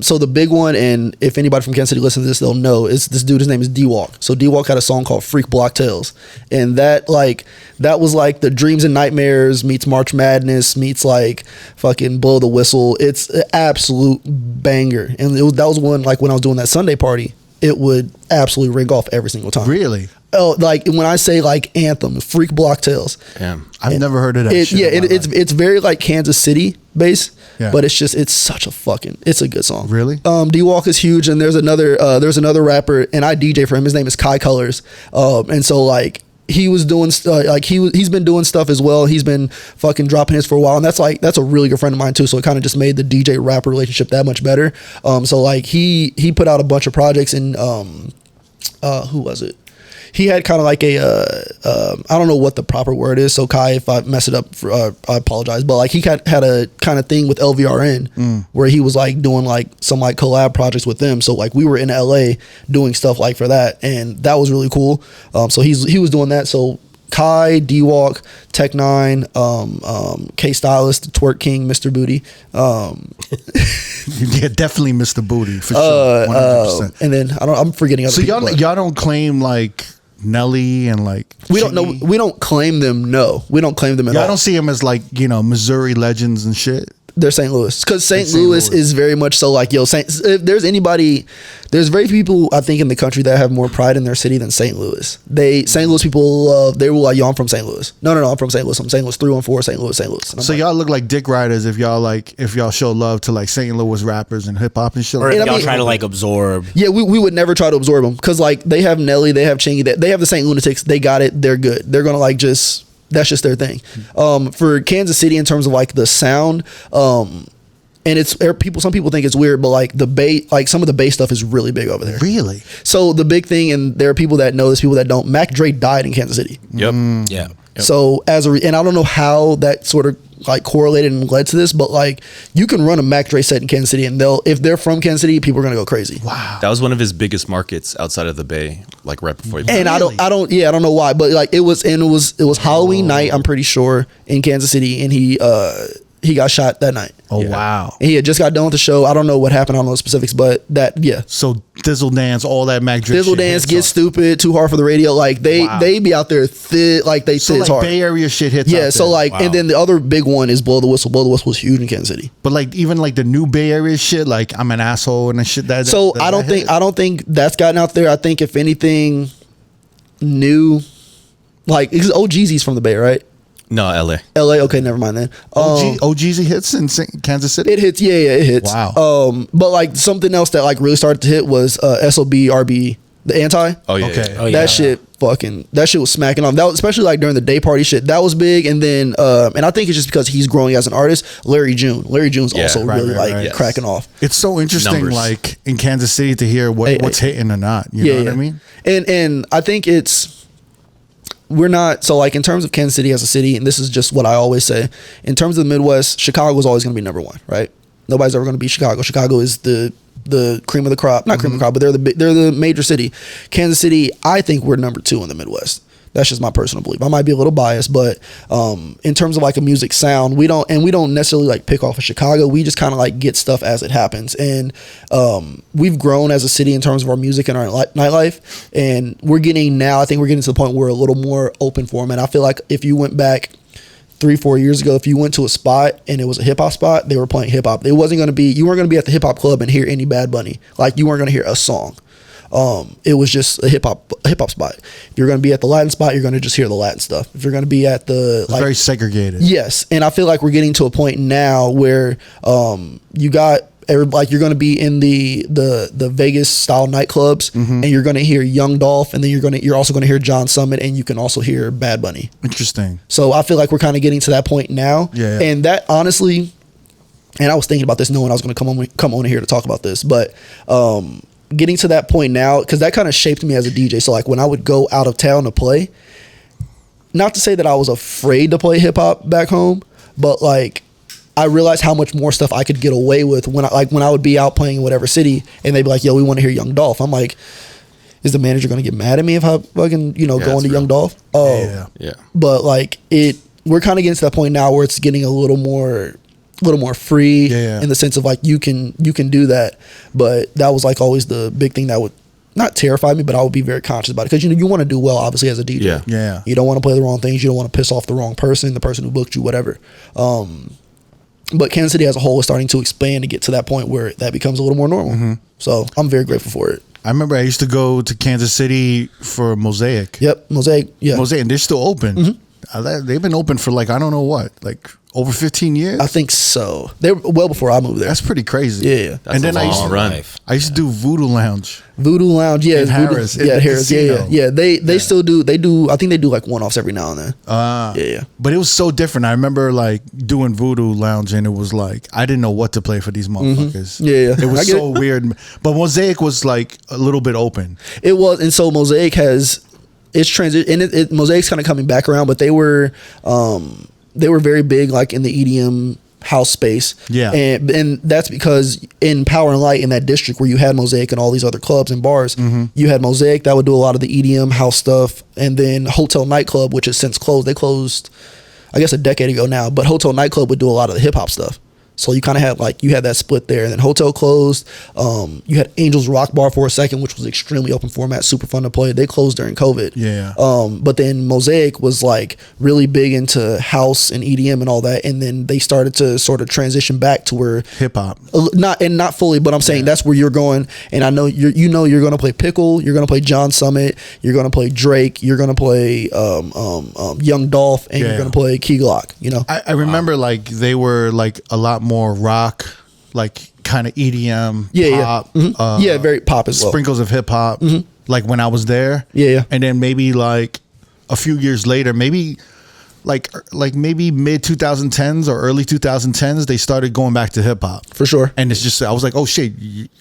So the big one, and if anybody from Kansas City listens to this, they'll know, is this dude, his name is D-Walk. So D-Walk had a song called Freak Block Tales. And that was like the Dreams and Nightmares meets March Madness meets like fucking Blow the Whistle. It's an absolute banger. And that was one, like when I was doing that Sunday party, it would absolutely ring off every single time. Really? Oh, like when I say like anthem, Freak Block Tales. Damn. I've never heard of that. shit in my life. It's very like Kansas City based, Yeah. but it's such a it's a good song. Really? D Walk is huge, and there's another rapper, and I DJ for him. His name is Kai Colors, and so like he was doing he's been doing stuff as well. He's been fucking dropping hits for a while, and that's a really good friend of mine too. So it kind of just made the DJ rapper relationship that much better. So like he put out a bunch of projects, and who was it? He had kind of like I don't know what the proper word is. So Kai, if I mess it up, I apologize. But like he had a kind of thing with LVRN where he was like doing like some like collab projects with them. So like we were in LA doing stuff like for that, and that was really cool. So he was doing that. So Kai, D-Walk, Tech Nine, K Stylist, Twerk King, Mr. Booty. Yeah, definitely Mr. Booty for sure. 100%. And then I'm forgetting other So people. y'all don't claim like Nelly and like We don't know. We don't claim them. No, we don't claim them at Y'all all. don't see them as like Missouri legends and shit. They're St. Louis, because St. St. Louis Louis. is very much so like, yo, if there's anybody, there's very few people I think in the country that have more pride in their city than St. Louis. St. Louis people they were like, yo, I'm from St. Louis. No, I'm from St. Louis. I'm St. Louis 314, St. Louis, St. Louis. And I'm So like, y'all look like dick riders if y'all show love to like St. Louis rappers and hip hop and shit. Or Like if And I that. y'all mean- try to like absorb. yeah, we would never try to absorb them, because like they have Nelly, they have Chingy, they have the St. Lunatics. They got it. They're good. They're gonna like that's just their thing. For Kansas City, in terms of like the sound, and some people think it's weird, but like the bass, like some of the bass stuff is really big over there. Really? So the big thing, and there are people that know this, people that don't. Mac Dre died in Kansas City. Yep. Yeah. So and I don't know how that sort of like correlated and led to this, but like you can run a Mac Dre set in Kansas City, and if they're from Kansas City, people are gonna go crazy. Wow. That was one of his biggest markets outside of the Bay, like right before he And I don't know why, but like it was Halloween night, I'm pretty sure, in Kansas City, and he got shot that night. Oh, wow. And he had just got done with the show. I don't know what happened. I don't know the specifics, but So Thizzle Dance, all that Mac Dre Thizzle shit Dance, hits Get up. Stupid, Too Hard for the Radio. Like they be out there thick, like they So thick like hard. Bay Area shit hits Yeah, out so there. like, and then the other big one is Blow the Whistle. Blow the Whistle was huge in Kansas City. But like even like the new Bay Area shit, like I'm an asshole and the shit that. So that I don't hit? think that's gotten out there. I think if anything new, like because Jeezy's from the Bay, right? No, LA. LA. Okay, never mind then. OGZ hits in Kansas City. It hits, yeah, it hits. Wow. But like something else that like really started to hit was SOB RB, the Anti. Oh yeah. Okay. yeah. Oh, yeah. That shit was smacking off. That was, especially like during the day party shit. That was big. And then and I think it's just because he's growing as an artist. Larry June's Yeah, also right, really right, like right. cracking off. It's so interesting, Numbers. like in Kansas City, to hear what's hitting or not. You know what I mean? And I think we're not, so like in terms of Kansas City as a city, and this is just what I always say, in terms of the Midwest, Chicago is always going to be number one, right? Nobody's ever going to beat Chicago. Chicago is the cream of the crop, not cream of the crop, but they're the major city. Kansas City, I think we're number two in the Midwest. That's just my personal belief. I might be a little biased, but in terms of like a music sound, we don't necessarily like pick off of Chicago. We just kind of like get stuff as it happens. And we've grown as a city in terms of our music and our nightlife. And I think we're getting to the point where we're a little more open for them. And I feel like if you went back 3-4 years ago, if you went to a spot and it was a hip hop spot, they were playing hip hop. You weren't going to be at the hip hop club and hear any Bad Bunny. Like you weren't going to hear a song. It was just a hip hop spot. If you're going to be at the Latin spot, you're going to just hear the Latin stuff. If you're going to be at the It's very segregated. yes, and I feel like we're getting to a point now where you got like you're going to be in the Vegas style nightclubs, and you're going to hear Young Dolph, and then you're also going to hear John Summit, and you can also hear Bad Bunny. Interesting. So I feel like we're kind of getting to that point now. Yeah. And that honestly, and I was thinking about this knowing I was going to come on here to talk about this, but getting to that point now, because that kind of shaped me as a DJ. So like when I would go out of town to play, not to say that I was afraid to play hip hop back home, but like I realized how much more stuff I could get away with when I would be out playing in whatever city, and they'd be like, "Yo, we want to hear Young Dolph." I'm like, "Is the manager going to get mad at me if I fucking go into that's Young real. Dolph?" Yeah. But like we're kind of getting to that point now where it's getting a little more free in the sense of like you can do that. But that was like always the big thing that would not terrify me, but I would be very conscious about it, because you want to do well obviously as a DJ. Yeah. You don't want to play the wrong things. You don't want to piss off the wrong person, the person who booked you, whatever. But Kansas City as a whole is starting to expand to get to that point where that becomes a little more normal. So I'm very grateful for it. I remember I used to go to Kansas City for Mosaic. Yep, Mosaic. Yeah, Mosaic, and they're still open. They've been open for like I don't know what, like over 15 years. I think so. They were well before I moved there. That's pretty crazy. Yeah. That's and then a I used long to run. I used to do Voodoo Lounge. Voodoo Lounge, yeah, In it's Harris, Voodoo, in the Harris, casino. yeah. They still do. They do. I think they do like one-offs every now and then. Yeah. But it was so different. I remember like doing Voodoo Lounge, and it was like I didn't know what to play for these motherfuckers. Yeah. It I was get so weird. But Mosaic was like a little bit open. It was, and so Mosaic has its transit, and Mosaic's kind of coming back around, but they were very big like in the EDM house space. Yeah. And that's because in Power and Light, in that district where you had Mosaic and all these other clubs and bars, you had Mosaic that would do a lot of the EDM house stuff, and then Hotel Nightclub, which has since closed. They closed, I guess, a decade ago now, but Hotel Nightclub would do a lot of the hip hop stuff. So you kind of had you had that split there, and then Hotel closed. You had Angels Rock Bar for a second, which was extremely open format, super fun to play. They closed during COVID. Yeah. But then Mosaic was like really big into house and EDM and all that, and then they started to sort of transition back to where Hip hop. not fully, but I'm saying that's where you're going. And I know you're going to play Pickle, you're going to play John Summit, you're going to play Drake, you're going to play Young Dolph, and you're going to play Key Glock. I remember like they were like a lot more rock, like kind of EDM, pop, very pop as well. sprinkles of hip hop. Like when I was there, Yeah. and then maybe like a few years later, maybe like maybe mid 2010s or early 2010s, they started going back to hip hop For sure. And it's just, I was like, oh shit,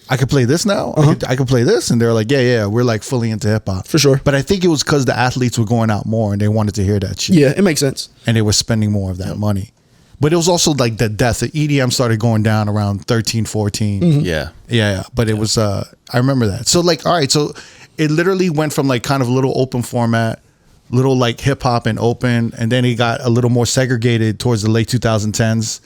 I could play this now. I could play this, and they're like, yeah, we're like fully into hip hop For sure. But I think it was because the athletes were going out more and they wanted to hear that shit. Yeah, it makes sense. And they were spending more of that money. But it was also like the death. The EDM started going down around 13, 14. Yeah. But it was, I remember that. So like, all right, so it literally went from like kind of a little open format, little like hip hop and open, and then it got a little more segregated towards the late 2010s.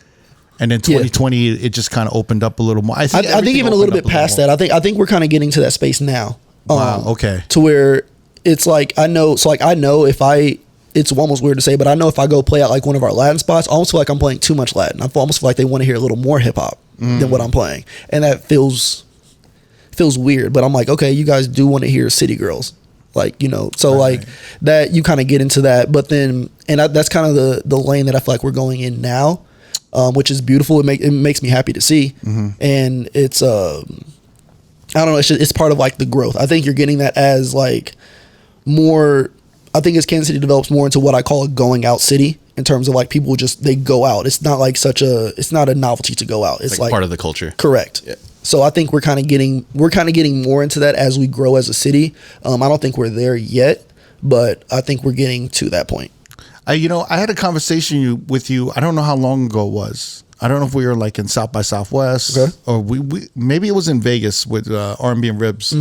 And then 2020, it just kind of opened up a little more. I think even a little bit past that. I think we're kind of getting to that space now. Wow. Okay. To where it's like, I know if it's almost weird to say, but I know if I go play at like one of our Latin spots, I almost feel like I'm playing too much Latin. I almost feel like they want to hear a little more hip hop than what I'm playing. And that feels weird, but I'm like, okay, you guys do want to hear City Girls. Like, you know, so like that, you kind of get into that, but then, that's kind of the lane that I feel like we're going in now, which is beautiful. It makes me happy to see. And it's, I don't know, it's part of like the growth. I think you're getting that as like more, I think as Kansas City develops more into what I call a going out city, in terms of like people they go out. It's not like it's not a novelty to go out. It's like part of the culture. Correct. Yeah. So I think we're kind of getting more into that as we grow as a city. I don't think we're there yet, but I think we're getting to that point. I had a conversation with you. I don't know how long ago it was. I don't know if we were like in South by Southwest, or we maybe it was in Vegas with R&B and Ribs.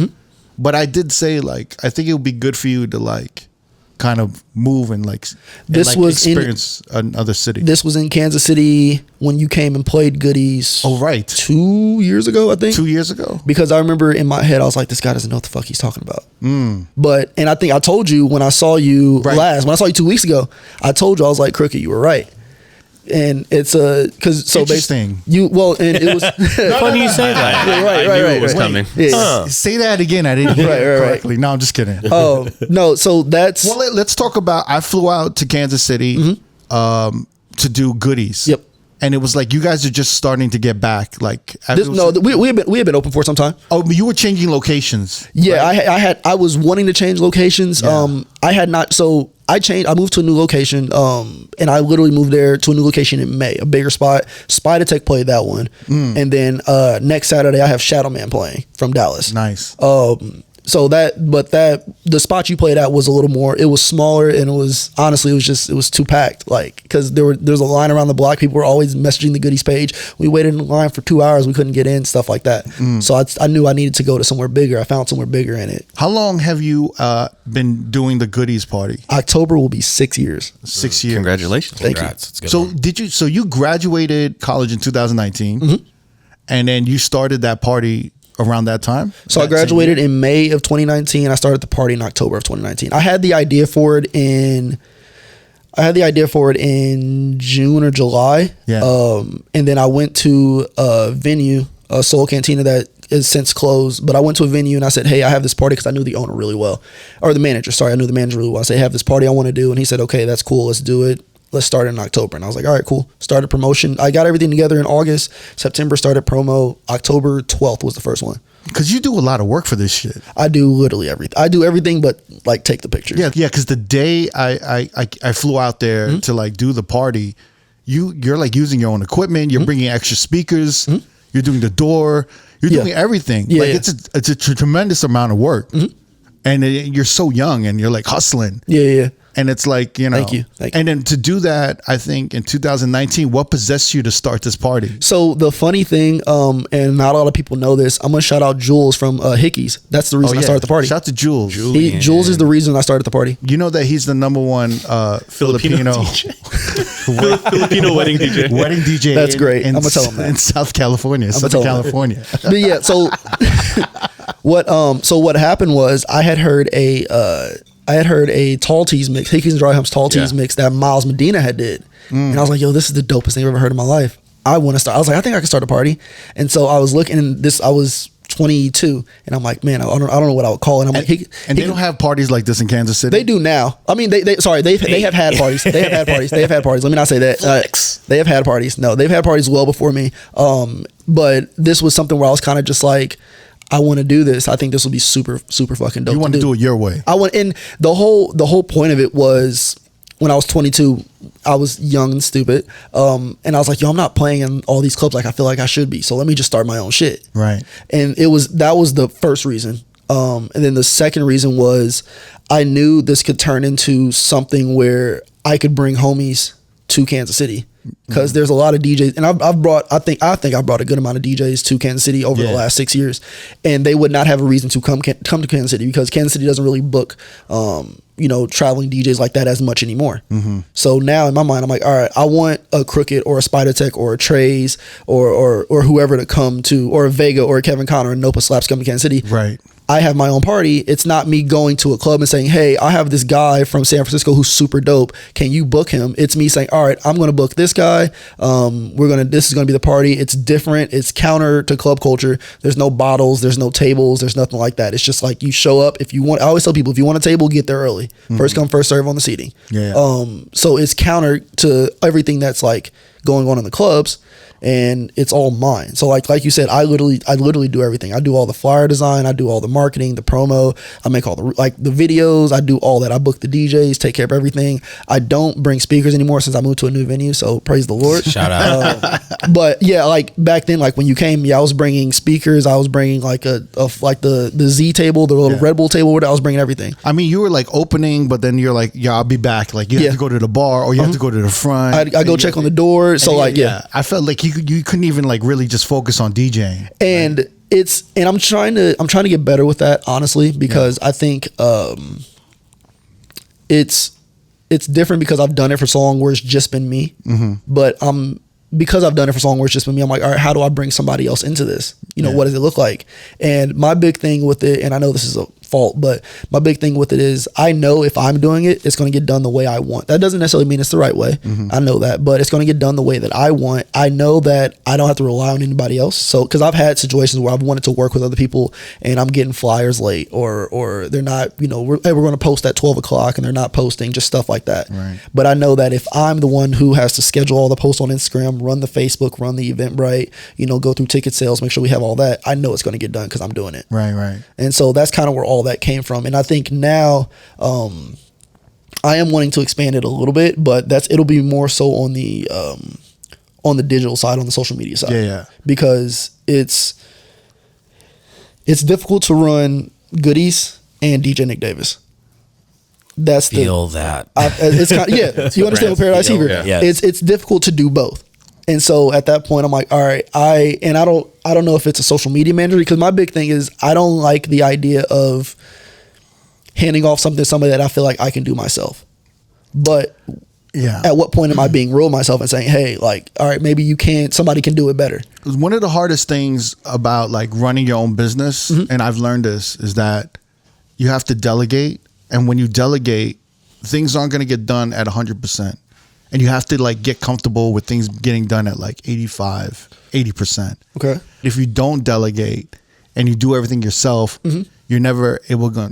But I did say like, I think it would be good for you to like kind of move and like experience another city. This was in Kansas City when you came and played Goodies. Oh, right. 2 years ago, I think. 2 years ago. Because I remember in my head, I was like, this guy doesn't know what the fuck he's talking about. But, and I think I told you when I saw you when I saw you 2 weeks ago, I told you, I was like, Crooked, you were right. And it's because so interesting. And it was funny you say that. Right. I knew it was coming. Yeah. Say that again. I didn't hear it correctly. No, I'm just kidding. Oh no, so that's let's talk about. I flew out to Kansas City to do Goodies. Yep. And it was like you guys are just starting to get back. Like we had been open for some time. Oh, you were changing locations. Yeah, right? I was wanting to change locations. Yeah. I had not. So I moved to a new location. And I literally moved there to a new location in May, a bigger spot. Spider Tech played that one, and then next Saturday I have Shadow Man playing from Dallas. Nice. So the spot you played at was a little more, it was smaller, and it was honestly, it was too packed. Like, cause there's a line around the block. People were always messaging the Goodies page. We waited in line for 2 hours. We couldn't get in, stuff like that. So I knew I needed to go to somewhere bigger. I found somewhere bigger in it. How long have you been doing the Goodies party? October will be 6 years. 6 years. Congratulations. Thank you. So you graduated college in 2019 and then you started that party around that time? So I graduated in May of 2019. I started the party in October of 2019. I had the idea for it in June or July. Yeah. And then I went to a venue, a Soul Cantina that is since closed. But I went to a venue and I said, hey, I have this party, because I knew the owner really well. Or the manager, sorry. I knew the manager really well. I said, I have this party I want to do. And he said, okay, that's cool. Let's do it. Let's start in October. And I was like, all right, cool. Started promotion. I got everything together in August. September started promo. October 12th was the first one. Because you do a lot of work for this shit. I do literally everything. I do everything but like take the pictures. Yeah. Because the day I flew out there to like do the party, you're like using your own equipment. You're bringing extra speakers. You're doing the door. You're doing everything. Yeah, like it's a tremendous amount of work. And you're so young and you're like hustling. Yeah. And it's like, Thank you. And then to do that, I think in 2019, what possessed you to start this party? So the funny thing, and not a lot of people know this, I'm going to shout out Jules from Hickey's. That's the reason I started the party. Shout out to Jules. Jules is the reason I started the party. You know that he's the number one Filipino Filipino wedding DJ. Wedding DJ. That's great. I'm going to tell him that. In South California. Southern California. But yeah, so what happened was I had heard a Tall Teas mix, Hickey's and Dry Hump's Tall Teas mix that Miles Medina had did. And I was like, yo, this is the dopest thing I've ever heard in my life. I want to start. I was like, I think I can start a party. And so I was looking, and I was 22, and I'm like, man, I don't know what I would call it. And I'm like, and they don't have parties like this in Kansas City. They do now. I mean, they have had parties. They have had parties. They have had parties. Let me not say that. They have had parties. No, they've had parties well before me. But this was something where I was kind of just like, I want to do this. I think this will be super, super fucking dope. You want to do it your way. And the whole point of it was when I was 22, I was young and stupid. And I was like, yo, I'm not playing in all these clubs like I feel like I should be. So let me just start my own shit. Right. And that was the first reason. And then the second reason was I knew this could turn into something where I could bring homies to Kansas City, because there's a lot of DJs, and I think I brought a good amount of DJs to Kansas City over the last 6 years, and they would not have a reason to come to Kansas City, because Kansas City doesn't really book traveling DJs like that as much anymore. So now in my mind, I'm like, all right, I want a Crooked or a Spider Tech or a Trays or whoever to come to, or a Vega or a Kevin Connor or a Nopa Slaps come to Kansas City. Right. I have my own party. It's not me going to a club and saying, hey, I have this guy from San Francisco who's super dope. Can you book him? It's me saying, all right, I'm going to book this guy. This is going to be the party. It's different. It's counter to club culture. There's no bottles. There's no tables. There's nothing like that. It's just like you show up. If you want, I always tell people, if you want a table, get there early. First come, first serve on the seating. Yeah. So it's counter to everything that's like going on in the clubs, and it's all mine. So like you said, I literally do everything. I do all the flyer design, I do all the marketing, the promo, I make all the videos, I do all that. I book the DJs, take care of everything. I don't bring speakers anymore since I moved to a new venue, so praise the Lord. Shout out. But yeah, like back then, like when you came, I was bringing speakers, I was bringing like the Z table, the little Red Bull table, I was bringing everything. I mean, you were like opening, but then you're like, yeah, I'll be back. Like you have to go to the bar, or you have to go to the front. I go check on the door. So like, I felt like you couldn't even like really just focus on DJing. And I'm trying to get better with that, honestly, because I think it's different because I've done it for so long where it's just been me. But because I've done it for so long where it's just been me, I'm like, all right, how do I bring somebody else into this? What does it look like? And my big thing with it, and I know this is a fault, but my big thing with it is I know if I'm doing it, it's going to get done the way I want. That doesn't necessarily mean it's the right way. I know that, but it's going to get done the way that I want. I know that I don't have to rely on anybody else. So, because I've had situations where I've wanted to work with other people and I'm getting flyers late, or they're not, we're going to post at 12 o'clock and they're not posting, just stuff like that. Right. But I know that if I'm the one who has to schedule all the posts on Instagram, run the Facebook, run the Eventbrite, go through ticket sales, make sure we have all that, I know it's going to get done because I'm doing it. Right. And so that's kind of where all that came from. And I think now I am wanting to expand it a little bit, but it'll be more so on the digital side, on the social media side. Yeah. Because it's difficult to run Goodies and DJ Nick Davis. That's that. It's kind of, you understand what Paradise Secret? Yeah. It's difficult to do both. And so at that point, I'm like, all right, I don't know if it's a social media manager, because my big thing is I don't like the idea of handing off something to somebody that I feel like I can do myself. But at what point am I being real myself and saying, hey, like, all right, maybe somebody can do it better? One of the hardest things about like running your own business, and I've learned this, is that you have to delegate. And when you delegate, things aren't going to get done at 100%. And you have to like get comfortable with things getting done at like 85, 80%. Okay. If you don't delegate and you do everything yourself, you're never able to,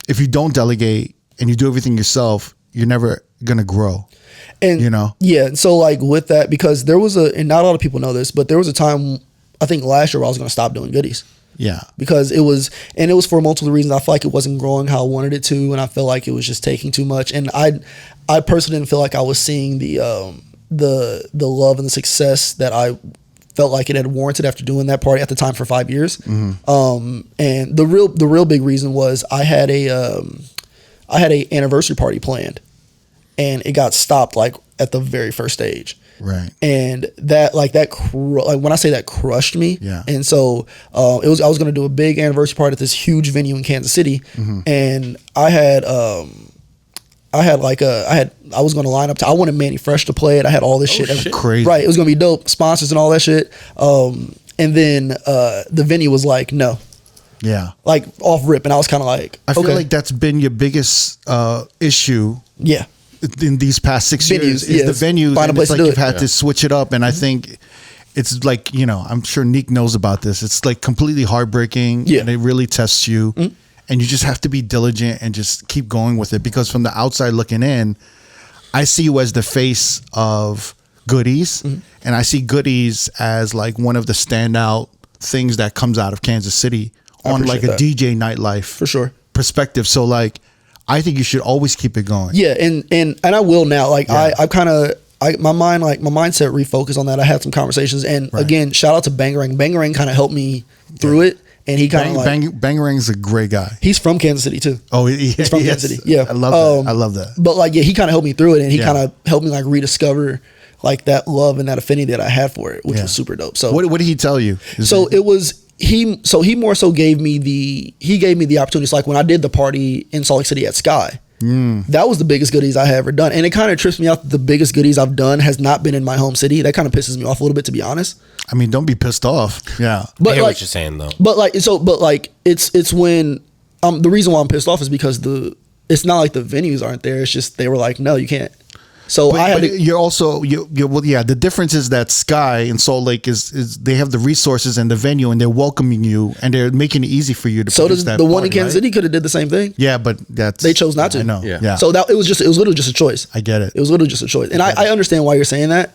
if you don't delegate and you do everything yourself, you're never going to grow. And yeah. So like with that, because there was and not a lot of people know this, but there was a time, I think last year, where I was going to stop doing Goodies. Yeah. Because it was for multiple reasons. I feel like it wasn't growing how I wanted it to, and I felt like it was just taking too much. And I personally didn't feel like I was seeing the love and the success that I felt like it had warranted after doing that party at the time for 5 years. And the real big reason was I had a anniversary party planned, and it got stopped like at the very first stage. Right. And that when I say that crushed me. Yeah. And so I was going to do a big anniversary party at this huge venue in Kansas City, and I was going to line up I wanted Manny Fresh to play it. I had all this shit. Crazy. Right. It was going to be dope, sponsors and all that shit. And then the venue was like, no. Yeah. Like off rip. And I was kind of like, I feel like that's been your biggest issue. Yeah. In these past 6 years is the venues. Find a place it's like to do you've had to switch it up. And I think it's like, I'm sure Nick knows about this. It's like completely heartbreaking, and it really tests you. And you just have to be diligent and just keep going with it, because from the outside looking in, I see you as the face of Goodies, and I see Goodies as like one of the standout things that comes out of Kansas City on like a DJ Nightlife for sure perspective. So like, I think you should always keep it going. Yeah, and I will now. Like I kind of my mindset refocused on that. I had some conversations, and again, shout out to Bangarang. Bangarang kind of helped me through it, and he kind of Bangarang's a great guy. He's from Kansas City too. Oh, he's from Kansas City. Yeah, I love that. I love that. But like, yeah, he kind of helped me through it, and he kind of helped me like rediscover like that love and that affinity that I had for it, which was super dope. So what did he tell you? It was. He more so gave me the opportunity. So like when I did the party in Salt Lake City at Sky, that was the biggest goodies I had ever done. And it kind of trips me out that the biggest goodies I've done has not been in my home city. That kind of pisses me off a little bit, to be honest. I mean, don't be pissed off. Yeah. But I hear what you're saying though. But it's when the reason why I'm pissed off is because it's not like the venues aren't there. It's just they were like, no, you can't. So you're also the difference is that Sky in Salt Lake is they have the resources and the venue, and they're welcoming you and they're making it easy for you to. So does the one in Kansas City could have did the same thing? Yeah, but they chose not to. I know. Yeah. So it was literally just a choice. I get it. It was literally just a choice, and I understand why you're saying that.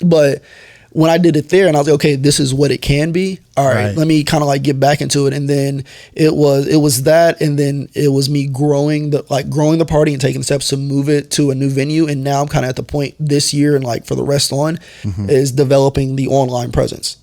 But when I did it there, and I was like, okay, this is what it can be. All right. Let me kind of like get back into it, and then it was that, and then it was me growing the party and taking steps to move it to a new venue, and now I'm kind of at the point this year and like for the rest on is developing the online presence.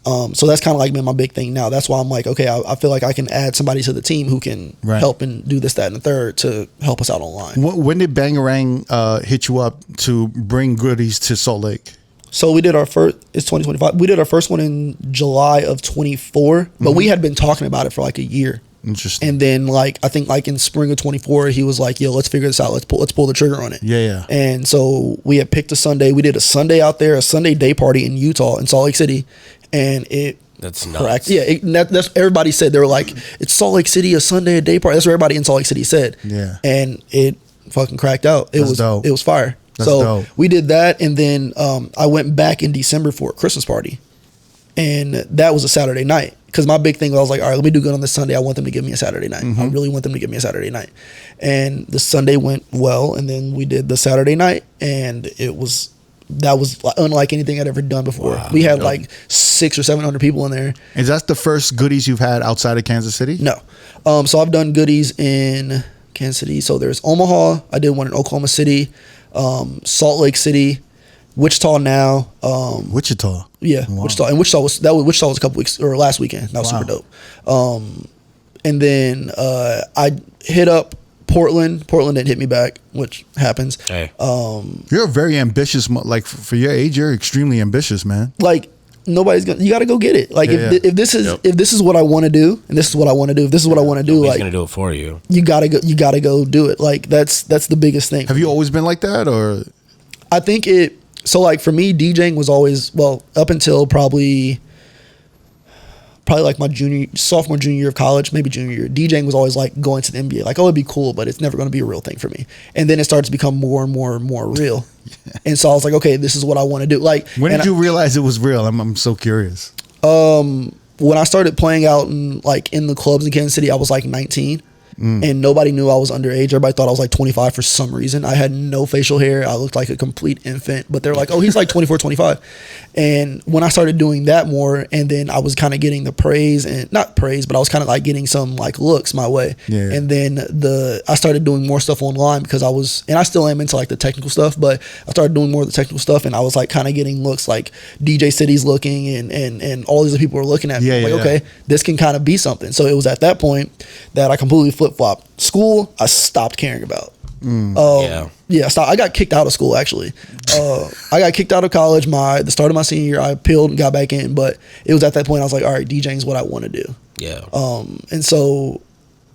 So that's kind of like been my big thing now. That's why I'm like, okay, I feel like I can add somebody to the team who can help and do this, that, and the third to help us out online. When did Bangarang hit you up to bring goodies to Salt Lake? So we did our first, it's 2025. We did our first one in July of 24, but we had been talking about it for like a year. Interesting. And then like, I think like in spring of 24, he was like, yo, let's figure this out. Let's pull the trigger on it. Yeah. And so we had picked a Sunday. We did a Sunday out there, a Sunday day party in Utah, in Salt Lake City. And that's nuts. Yeah. That's everybody said. They were like, it's Salt Lake City, a Sunday, a day party. That's what everybody in Salt Lake City said. Yeah. And it fucking cracked out. It was fire. That's dope. We did that, and then I went back in December for a Christmas party, and that was a Saturday night. Because my big thing was, I was like, all right, let me do good on this Sunday. I want them to give me a Saturday night. I really want them to give me a Saturday night. And the Sunday went well, and then we did the Saturday night, and that was unlike anything I'd ever done before. Wow, we had like 600 or 700 people in there. Is that the first goodies you've had outside of Kansas City? No. So I've done goodies in Kansas City. So there's Omaha. I did one in Oklahoma City. Salt Lake City, Wichita now. Wichita. Yeah, wow. Wichita. And Wichita was a couple weeks or last weekend. That was super dope. And then I hit up Portland. Portland didn't hit me back, which happens. Hey. You're very ambitious. Like for your age, you're extremely ambitious, man. Like nobody's gonna. You got to go get it. Like if this is what I want to do, and this is what I want to do. If this is what I want to do, nobody's like gonna do it for you. You gotta go. You gotta go do it. Like that's the biggest thing. Have you always been like that, or? I think it. So like for me, DJing was always up until probably like my sophomore, junior year of college, maybe junior year. DJing was always like going to the NBA. Like, oh, it'd be cool, but it's never going to be a real thing for me. And then it started to become more and more and more real. And so I was like, okay, this is what I want to do. Like, when did you realize it was real? I'm so curious. When I started playing out in the clubs in Kansas City, I was like 19. And nobody knew I was underage. Everybody thought I was like 25 for some reason. I had no facial hair. I looked like a complete infant, but they're like, oh, he's like 24, 25. And when I started doing that more, and then I was kind of getting the praise, and not praise, but I was kind of like getting some like looks my way. Yeah. And then I started doing more stuff online because and I still am into like the technical stuff, but I started doing more of the technical stuff, and I was like kind of getting looks like DJ City's looking and all these other people were looking at me. Okay, this can kind of be something. So it was at that point that I completely flip-flop. School, I stopped caring about. I got kicked out of school actually. I got kicked out of college the start of my senior year. I appealed and got back in, but it was at that point I was like, all right, DJing is what I want to do. Yeah. And so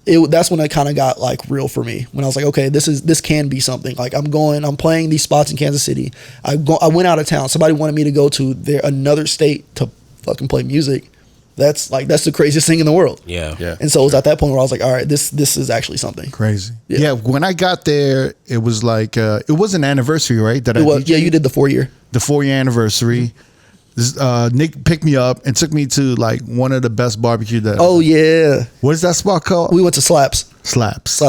that's when it kind of got like real for me, when I was like, okay, this can be something. Like I'm playing these spots in Kansas City. I went out of town. Somebody wanted me to go to another state to fucking play music. That's the craziest thing in the world. Yeah. And so it was at that point where I was like, all right, this is actually something crazy. Yeah. When I got there, it was like it was an anniversary, right? You did the 4-year. The 4-year anniversary. Nick picked me up and took me to like one of the best barbecue that. Oh yeah. What is that spot called? We went to Slaps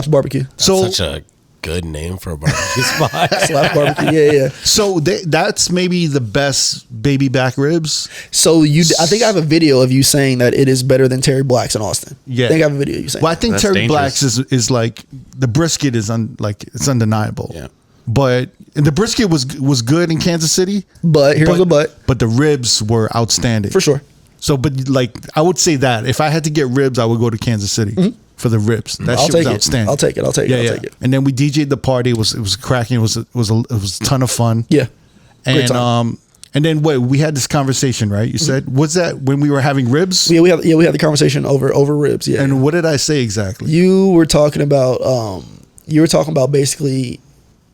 Barbecue. That's such a good name for a barbecue spot. Slaps Barbecue. Yeah. So that's maybe the best baby back ribs. So I think I have a video of you saying that it is better than Terry Black's in Austin. Yeah. I think I have a video of you saying. Well, I think Terry Black's is like the brisket is it's undeniable. Yeah. But the brisket was good in Kansas City. But here's the but. But the ribs were outstanding. For sure. So, but like, I would say that if I had to get ribs, I would go to Kansas City for the ribs. That shit was outstanding. I'll take it. Take it. And then we DJ'd the party. It was cracking. It was a ton of fun. Yeah. Great time. And then we had this conversation, right? You said, was that when we were having ribs? Yeah, we had the conversation over ribs. Yeah. And what did I say exactly? You were talking about basically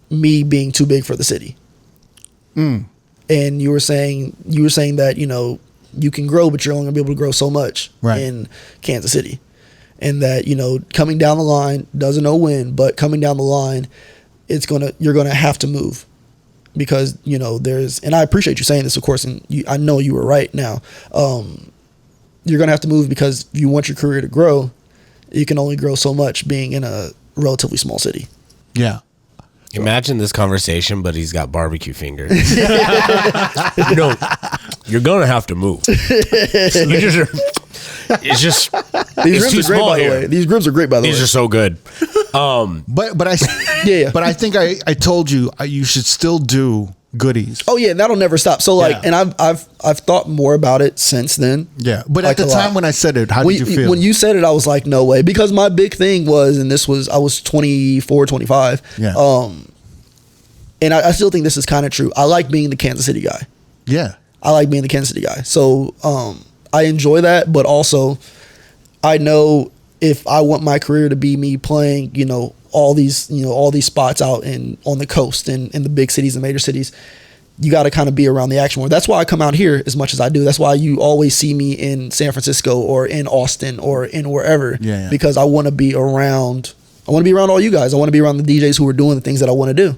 me being too big for the city. And you were saying that, you know, you can grow, but you're only gonna be able to grow so much in Kansas City. And that, you know, coming down the line, doesn't know when, but coming down the line, you're gonna have to move. Because, you know, and I appreciate you saying this, of course, and I know you were right now. You're going to have to move because if you want your career to grow, you can only grow so much being in a relatively small city. Yeah. Imagine this conversation, but he's got barbecue fingers. You know, you're going to have to move. It's just These ribs are great, by the way. These ribs are great, by the way. These are so good. But I think I told you you should still do goodies. Oh yeah, and that'll never stop. So and I've thought more about it since then. Yeah, but at the time when I said it, how did you feel? When you said it, I was like, no way, because my big thing was, and I was 24, 25. Yeah. And I still think this is kind of true. I like being the Kansas City guy. Yeah. I like being the Kansas City guy. So I enjoy that, but also I know if I want my career to be me playing, you know, all these spots out on the coast and in the big cities and major cities, you got to kind of be around the action more. That's why I come out here as much as I do. That's why you always see me in San Francisco or in Austin or in wherever, because I want to be around. I want to be around all you guys. I want to be around the DJs who are doing the things that I want to do.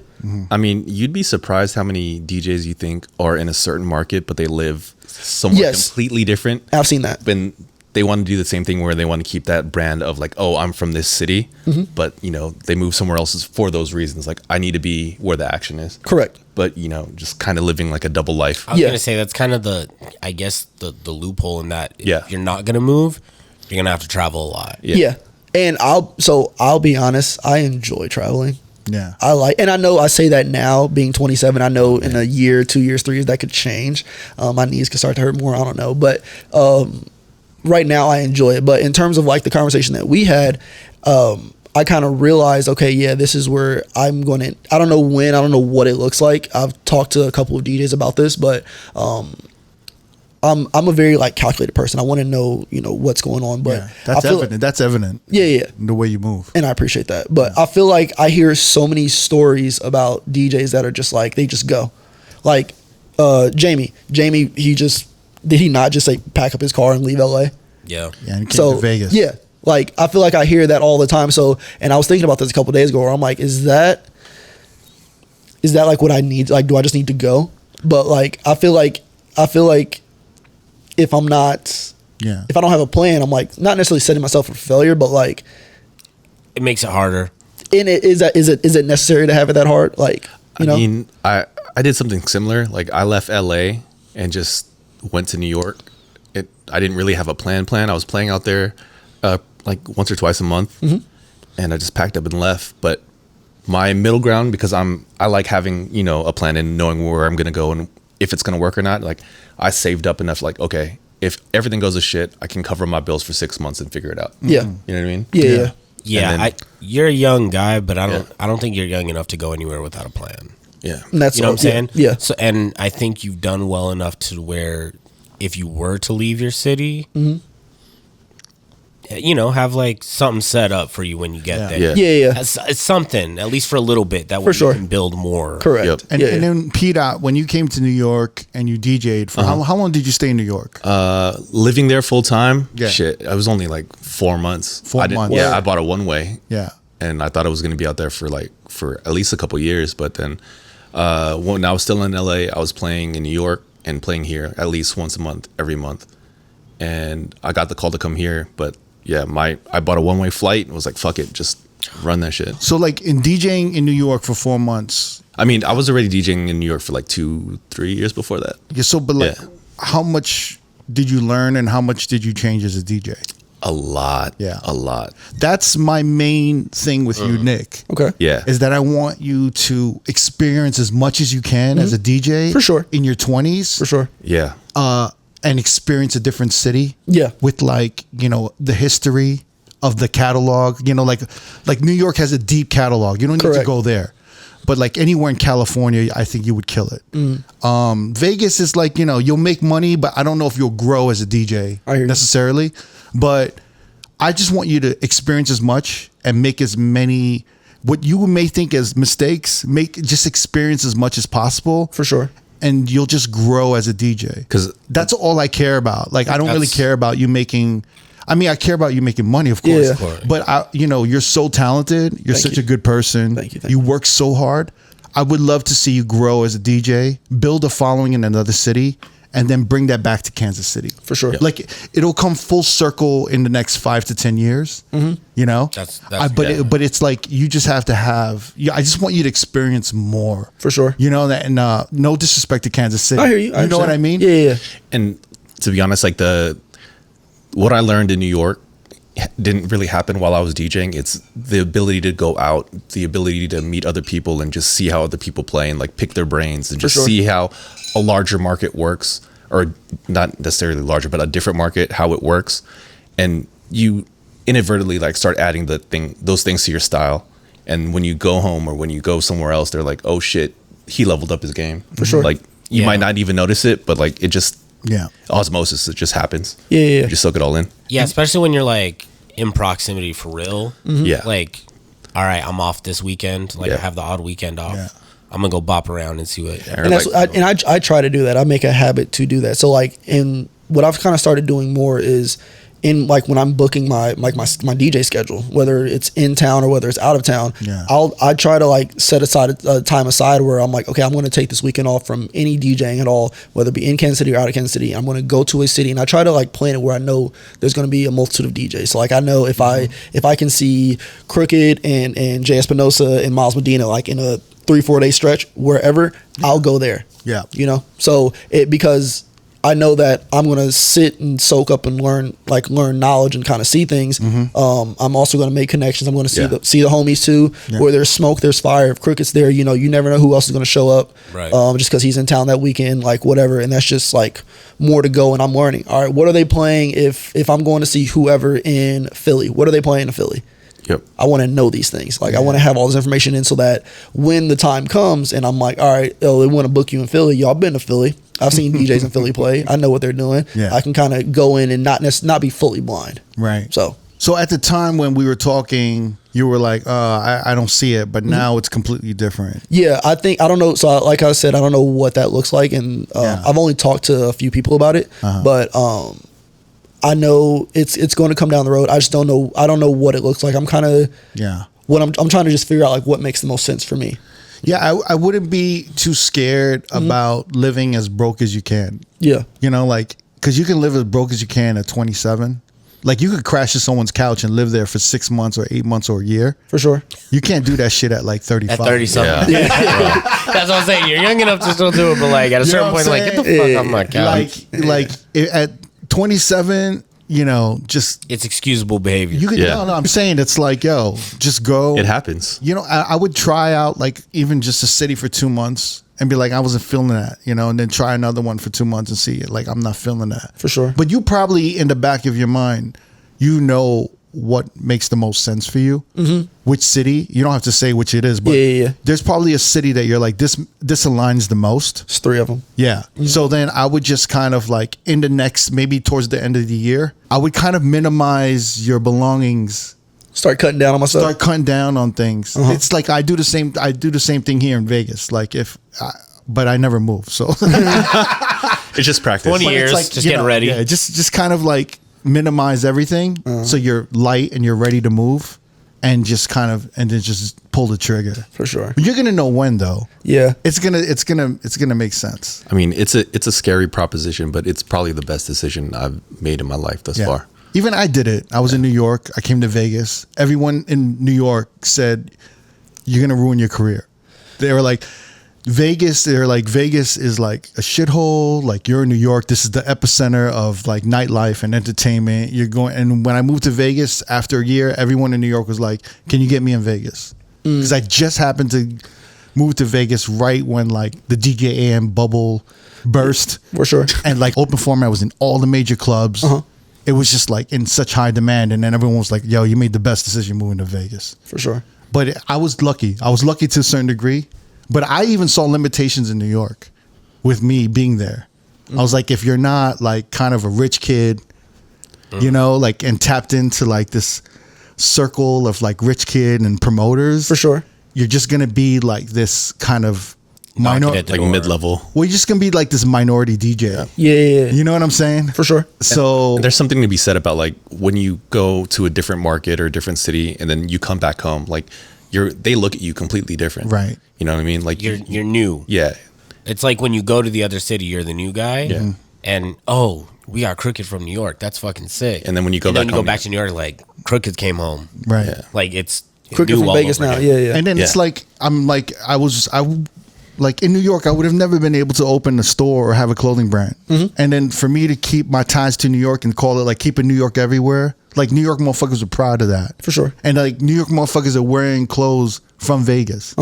I mean, you'd be surprised how many DJs you think are in a certain market, but they live somewhere completely different. I've seen that. When they want to do the same thing where they want to keep that brand of like, oh, I'm from this city, but, you know, they move somewhere else for those reasons. Like, I need to be where the action is. Correct. But, you know, just kind of living like a double life. I was going to say that's kind of the loophole in that if you're not going to move, you're going to have to travel a lot. Yeah. And I'll be honest, I enjoy traveling. Yeah. And I know I say that now, being 27, I know in a year, 2 years, 3 years, that could change. My knees could start to hurt more. I don't know. But right now I enjoy it. But in terms of like the conversation that we had, I kind of realized, okay, yeah, this is where I don't know when, I don't know what it looks like. I've talked to a couple of DJs about this, but I'm a very like calculated person. I want to know, you know, what's going on. But that's evident. That's evident. Yeah. The way you move. And I appreciate that. But I feel like I hear so many stories about DJs that are just like, they just go. Like Jamie, did he not just like pack up his car and leave LA? Yeah. Yeah, and came to Vegas. Yeah. Like I feel like I hear that all the time. So, and I was thinking about this a couple of days ago where I'm like, is that like what I need? Like, do I just need to go? But like, I feel like if I'm not, if I don't have a plan, I'm like not necessarily setting myself for failure, but like it makes it harder. And is it necessary to have it that hard? Like, you know? I mean, I did something similar. Like I left LA and just went to New York. I didn't really have a plan. I was playing out there like once or twice a month, and I just packed up and left. But my middle ground, because I like having, you know, a plan and knowing where I'm gonna go and if it's gonna work or not. Like I saved up enough. Like, okay, if everything goes to shit, I can cover my bills for 6 months and figure it out. Yeah, you know what I mean. Yeah. You're a young guy, but I don't think you're young enough to go anywhere without a plan. Yeah, and that's you know what I'm saying. Yeah. So, and I think you've done well enough to where if you were to leave your city, you know, have like something set up for you when you get there. Yeah. It's something, at least for a little bit, that way you can build more. Correct. Yep. And then P-Dot, when you came to New York and you DJ'd, for how long did you stay in New York? Living there full time. Yeah. Shit, I was only like 4 months. 4 months. Yeah, I bought a one way. Yeah. And I thought I was going to be out there for at least a couple years. But then when I was still in LA, I was playing in New York and playing here at least once a month, every month. And I got the call to come here. But yeah, I bought a one-way flight and was like, fuck it, just run that shit. So like in DJing in New York for 4 months. I mean, I was already DJing in New York for like 2-3 years before that. Yeah. So, but like, how much did you learn and how much did you change as a DJ? A lot. Yeah. A lot. That's my main thing with you, Nick. Okay. Yeah. Is that I want you to experience as much as you can as a DJ. For sure. In your 20s. For sure. Yeah. And experience a different city. Yeah. With like, the history of the catalog. Like New York has a deep catalog. You don't need to Correct. go there. But like anywhere in California, I think you would kill it. Vegas is like, you'll make money, but I don't know if you'll grow as a DJ I hear you. necessarily. But I just want you to experience as much and make as many, what you may think as mistakes, just experience as much as possible. For sure. And you'll just grow as a DJ. 'Cause that's all I care about. Like, I don't really care about you making, I care about you making money, of course. Yeah. Of course. But you're so talented. You're such a good person. Thank you. You work so hard. I would love to see you grow as a DJ, build a following in another city, and then bring that back to Kansas City. For sure. Like, it'll come full circle in the next 5 to 10 years. That's But it's like, you just have to have, I just want you to experience more. For sure. And no disrespect to Kansas City. I hear you. You know what I mean? Yeah. And to be honest, like what I learned in New York didn't really happen while I was DJing. It's the ability to go out, the ability to meet other people and just see how other people play and like pick their brains and just see how a larger market works, or not necessarily larger, but a different market, how it works. And you inadvertently like start adding those things to your style. And when you go home or when you go somewhere else, they're like, oh shit, he leveled up his game. For sure. Like you might not even notice it, but like it just, osmosis, it just happens. Yeah. You just soak it all in. Yeah, especially when you're like in proximity for real. Yeah. Like, all right, I'm off this weekend. Like, I have the odd weekend off. Yeah. I'm gonna go bop around and see what. And I try to do that. I make a habit to do that. So like, in what I've kind of started doing more is in like when I'm booking my DJ schedule, whether it's in town or whether it's out of town, I try to like set aside a time aside where I'm like, okay, I'm going to take this weekend off from any DJing at all, whether it be in Kansas City or out of Kansas City. I'm going to go to a city, and I try to like plan it where I know there's going to be a multitude of DJs. So like I know if I can see Crooked and Jay Espinosa and Miles Medina like in a 3-4 day stretch wherever, I'll go there. Yeah. So because I know that I'm gonna sit and soak up and learn knowledge and kind of see things. I'm also gonna make connections. I'm gonna see the homies too. Where there's smoke, there's fire. If Crooked's there, you never know who else is gonna show up. Right. Just because he's in town that weekend, like whatever. And that's just like more to go. And I'm learning. All right, what are they playing? If I'm going to see whoever in Philly, what are they playing in Philly? Yep. I want to know these things. Like I want to have all this information in so that when the time comes and I'm like, all right, they want to book you in Philly. Y'all been to Philly. I've seen DJs in Philly play. I know what they're doing. Yeah. I can kind of go in and not be fully blind. Right. So at the time when we were talking, you were like, I don't see it, but now it's completely different. yeah, I don't know. So like I said, I don't know what that looks like. And I've only talked to a few people about it, but I know it's going to come down the road. I just don't know. I don't know what it looks like. I'm kind of I'm trying to just figure out like what makes the most sense for me. Yeah, I wouldn't be too scared about living as broke as you can. Yeah. Because you can live as broke as you can at 27. Like, you could crash to someone's couch and live there for 6 months or 8 months or a year. For sure. You can't do that shit at like 35. At 30-something. Yeah. That's what I'm saying. You're young enough to still do it, but like at a certain point, like, get the fuck off my couch. Like at 27, just It's excusable behavior. you could. No, I'm saying it's like, yo, just go. It happens. I would try out like even just a city for 2 months and be like, I wasn't feeling that, and then try another one for 2 months and see it. Like, I'm not feeling that. For sure. But you probably in the back of your mind, what makes the most sense for you. Which city? You don't have to say which it is, but Yeah. there's probably a city that you're like, this aligns the most. It's 3 of them. Yeah. So then I would just kind of like in the next, maybe towards the end of the year, I would kind of minimize your belongings. Start cutting down on myself. Start cutting down on things. It's like I do the same thing here in Vegas. Like but I never move. So It's just practice. 20 But years, it's like, just getting ready. Yeah, just kind of like minimize everything so you're light and you're ready to move, and then just pull the trigger. For sure. You're gonna know when though. Yeah. It's gonna make sense. I mean, it's a scary proposition, but it's probably the best decision I've made in my life thus far. Even I did it. I was in New York. I came to Vegas. Everyone in New York said, you're going to ruin your career. They were like, Vegas, they're like, Vegas is like a shithole. Like, you're in New York. This is the epicenter of like nightlife and entertainment. You're going, and when I moved to Vegas after a year, everyone in New York was like, "Can you get me in Vegas?" Because I just happened to move to Vegas right when like the DJAM bubble burst. For sure. And like open format was in all the major clubs. It was just like in such high demand, and then everyone was like, "Yo, you made the best decision moving to Vegas." For sure. But I was lucky. I was lucky to a certain degree. But I even saw limitations in New York with me being there. I was like, if you're not like kind of a rich kid, you know, like, and tapped into like this circle of like rich kid and promoters, For sure. you're just going to be like this kind of Knocking at the Like door. mid-level. well, you're just going to be like this minority DJ. Yeah. You know what I'm saying? For sure. So And there's something to be said about like when you go to a different market or a different city and then you come back home, like they look at you completely different. Right. You know what I mean? Like You're new. yeah. It's like when you go to the other city, you're the new guy. Yeah. And we got Crooked from New York. That's fucking sick. And then when you go and then back you home, go back to New York, like Crooked came home. right. Yeah. Like it's Quicker new from all Vegas over now. again. Yeah. And then it's like like in New York, I would have never been able to open a store or have a clothing brand. And then for me to keep my ties to New York and call it like keeping New York everywhere, like New York motherfuckers are proud of that. For sure. And like New York motherfuckers are wearing clothes from Vegas.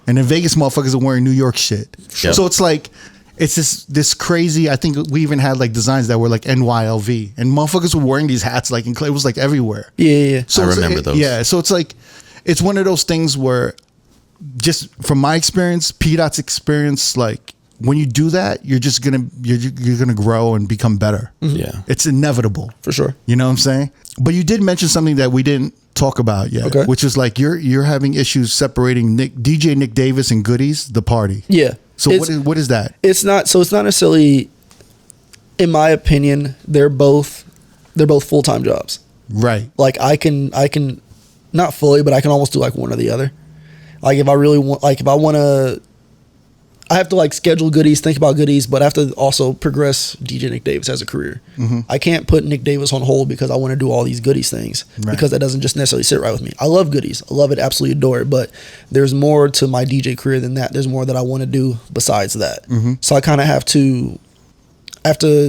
And then Vegas motherfuckers are wearing New York shit. Sure. So it's like, it's this crazy, I think we even had like designs that were like NYLV. And motherfuckers were wearing these hats like, it was like everywhere. Yeah. So I it's- remember those. Yeah, so it's like, it's one of those things where, just from my experience, P Dot's experience, like when you do that, you're just gonna you're gonna grow and become better. Yeah. It's inevitable. For sure. You know what I'm saying? But you did mention something that we didn't talk about yet, Okay. which is like you're having issues separating DJ Nick Davis and Goodies, the party. Yeah. So It's- what is that? It's not necessarily, in my opinion, they're both full-time jobs. Right. Like I can not fully, but I can almost do like one or the other. Like if I really want, like if I want to, I have to like schedule Goodies, think about Goodies, but I have to also progress DJ Nick Davis as a career. I can't put Nick Davis on hold because I want to do all these Goodies things, Right. because that doesn't just necessarily sit right with me. I love Goodies. I love it, absolutely adore it, but there's more to my DJ career than that. There's more that I want to do besides that. So I kind of have to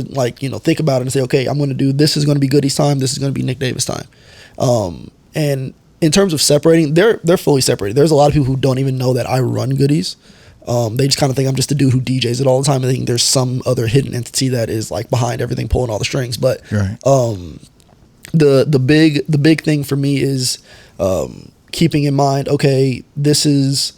like, you know, think about it and say, okay, I'm going to do, this is going to be Goodies time. This is going to be Nick Davis time. And in terms of separating, they're fully separated. There's a lot of people who don't even know that I run Goodies. They just kind of think I'm just a dude who DJs it all the time. I think there's some other hidden entity that is like behind everything, pulling all the strings. But Right. the big thing for me is keeping in mind, okay, this is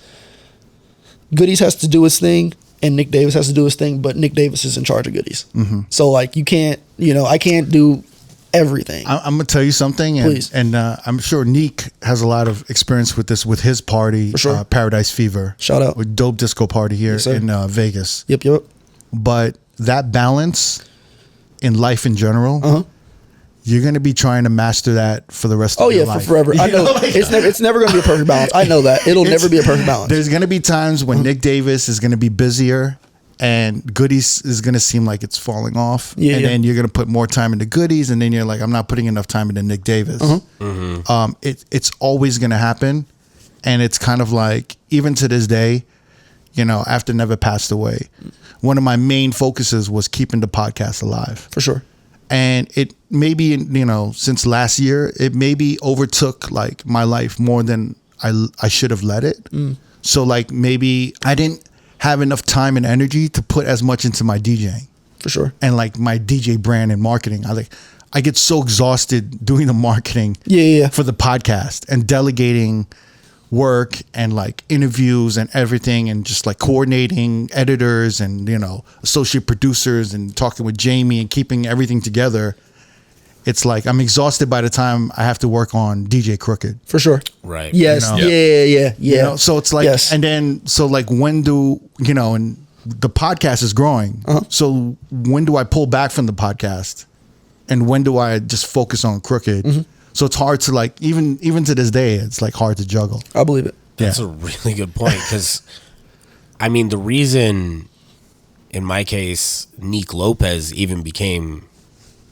Goodies has to do its thing and Nick Davis has to do his thing, but Nick Davis is in charge of Goodies. So like you can't, you know, I can't do everything. I'm gonna tell you something, and, Please. and I'm sure Neek has a lot of experience with this with his party, For sure. Paradise Fever. Shout out. with dope disco party here Yes, sir. in Vegas. Yep. But that balance in life in general, you're gonna be trying to master that for the rest of Oh your yeah, life. for forever. I You know like- it's never going to be a perfect balance. I know that it'll never be a perfect balance. There's gonna be times when Nick Davis is gonna be busier, and Goodies is gonna seem like it's falling off. Yeah, and yeah. then you're gonna put more time into Goodies, and then you're like, I'm not putting enough time into Nick Davis. It's always gonna happen, and it's kind of like, even to this day, you know, after Never passed away, one of my main focuses was keeping the podcast alive. For sure. And it maybe, you know, since last year, it maybe overtook like my life more than I should have let it. So like maybe I didn't have enough time and energy to put as much into my DJing For sure. and like my DJ brand and marketing. I get so exhausted doing the marketing Yeah. for the podcast and delegating work and like interviews and everything, and just like coordinating editors and, you know, associate producers and talking with Jamie and keeping everything together. It's like I'm exhausted by the time I have to work on DJ Crooked. For sure. Right. Yes. You know? Yeah. You know? So it's like, Yes. and then, so like, when do, you know, and the podcast is growing. So when do I pull back from the podcast? And when do I just focus on Crooked? So it's hard to like, even to this day, it's like hard to juggle. I believe it. That's a really good point, because I mean, the reason in my case Nick Lopez even became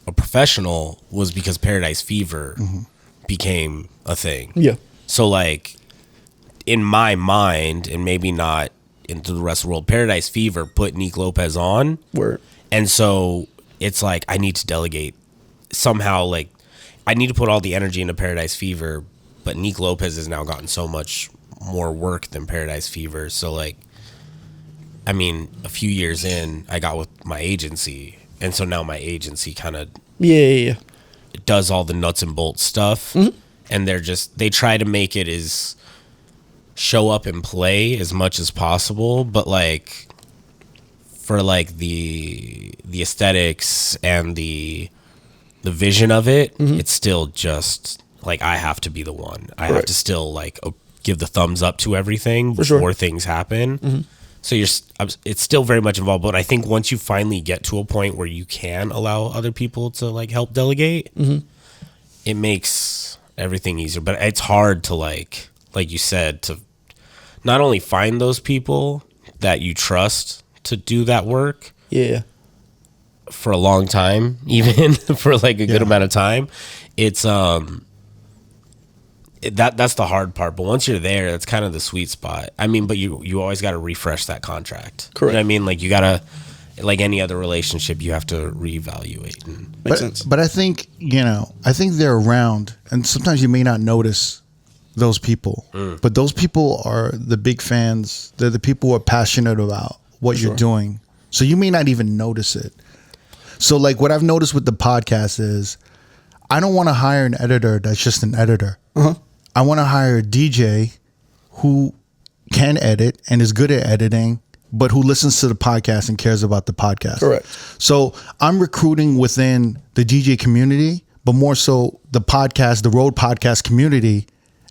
a professional was because Paradise Fever became a thing. Yeah. So like, in my mind, and maybe not into the rest of the world. Paradise Fever put Nick Lopez on. Word. And so it's like I need to delegate somehow. Like I need to put all the energy into Paradise Fever, but Nick Lopez has now gotten so much more work than Paradise Fever. So like, I mean, a few years in, I got with my agency, and so now my agency kind of does all the nuts and bolts stuff, and they try to make it as show up and play as much as possible, but like for like the aesthetics and the vision of it, it's still just like I have to be the one. I have to still like give the thumbs up to everything before things happen. So it's still very much involved, but I think once you finally get to a point where you can allow other people to like help delegate, it makes everything easier. But it's hard to like you said, to not only find those people that you trust to do that work, for a long time, even for like a good amount of time, it's that's the hard part. But once you're there, that's kind of the sweet spot. I mean, but you always got to refresh that contract. Correct. You know what I mean? Like you got to, like any other relationship, you have to reevaluate. Makes sense. But I think, I think they're around, and sometimes you may not notice those people, but those people are the big fans. They're the people who are passionate about what you're doing. So you may not even notice it. So like what I've noticed with the podcast is I don't want to hire an editor that's just an editor. I want to hire a DJ who can edit and is good at editing, but who listens to the podcast and cares about the podcast. Correct. So I'm recruiting within the DJ community, but more so the podcast, the R.O.A.D podcast community,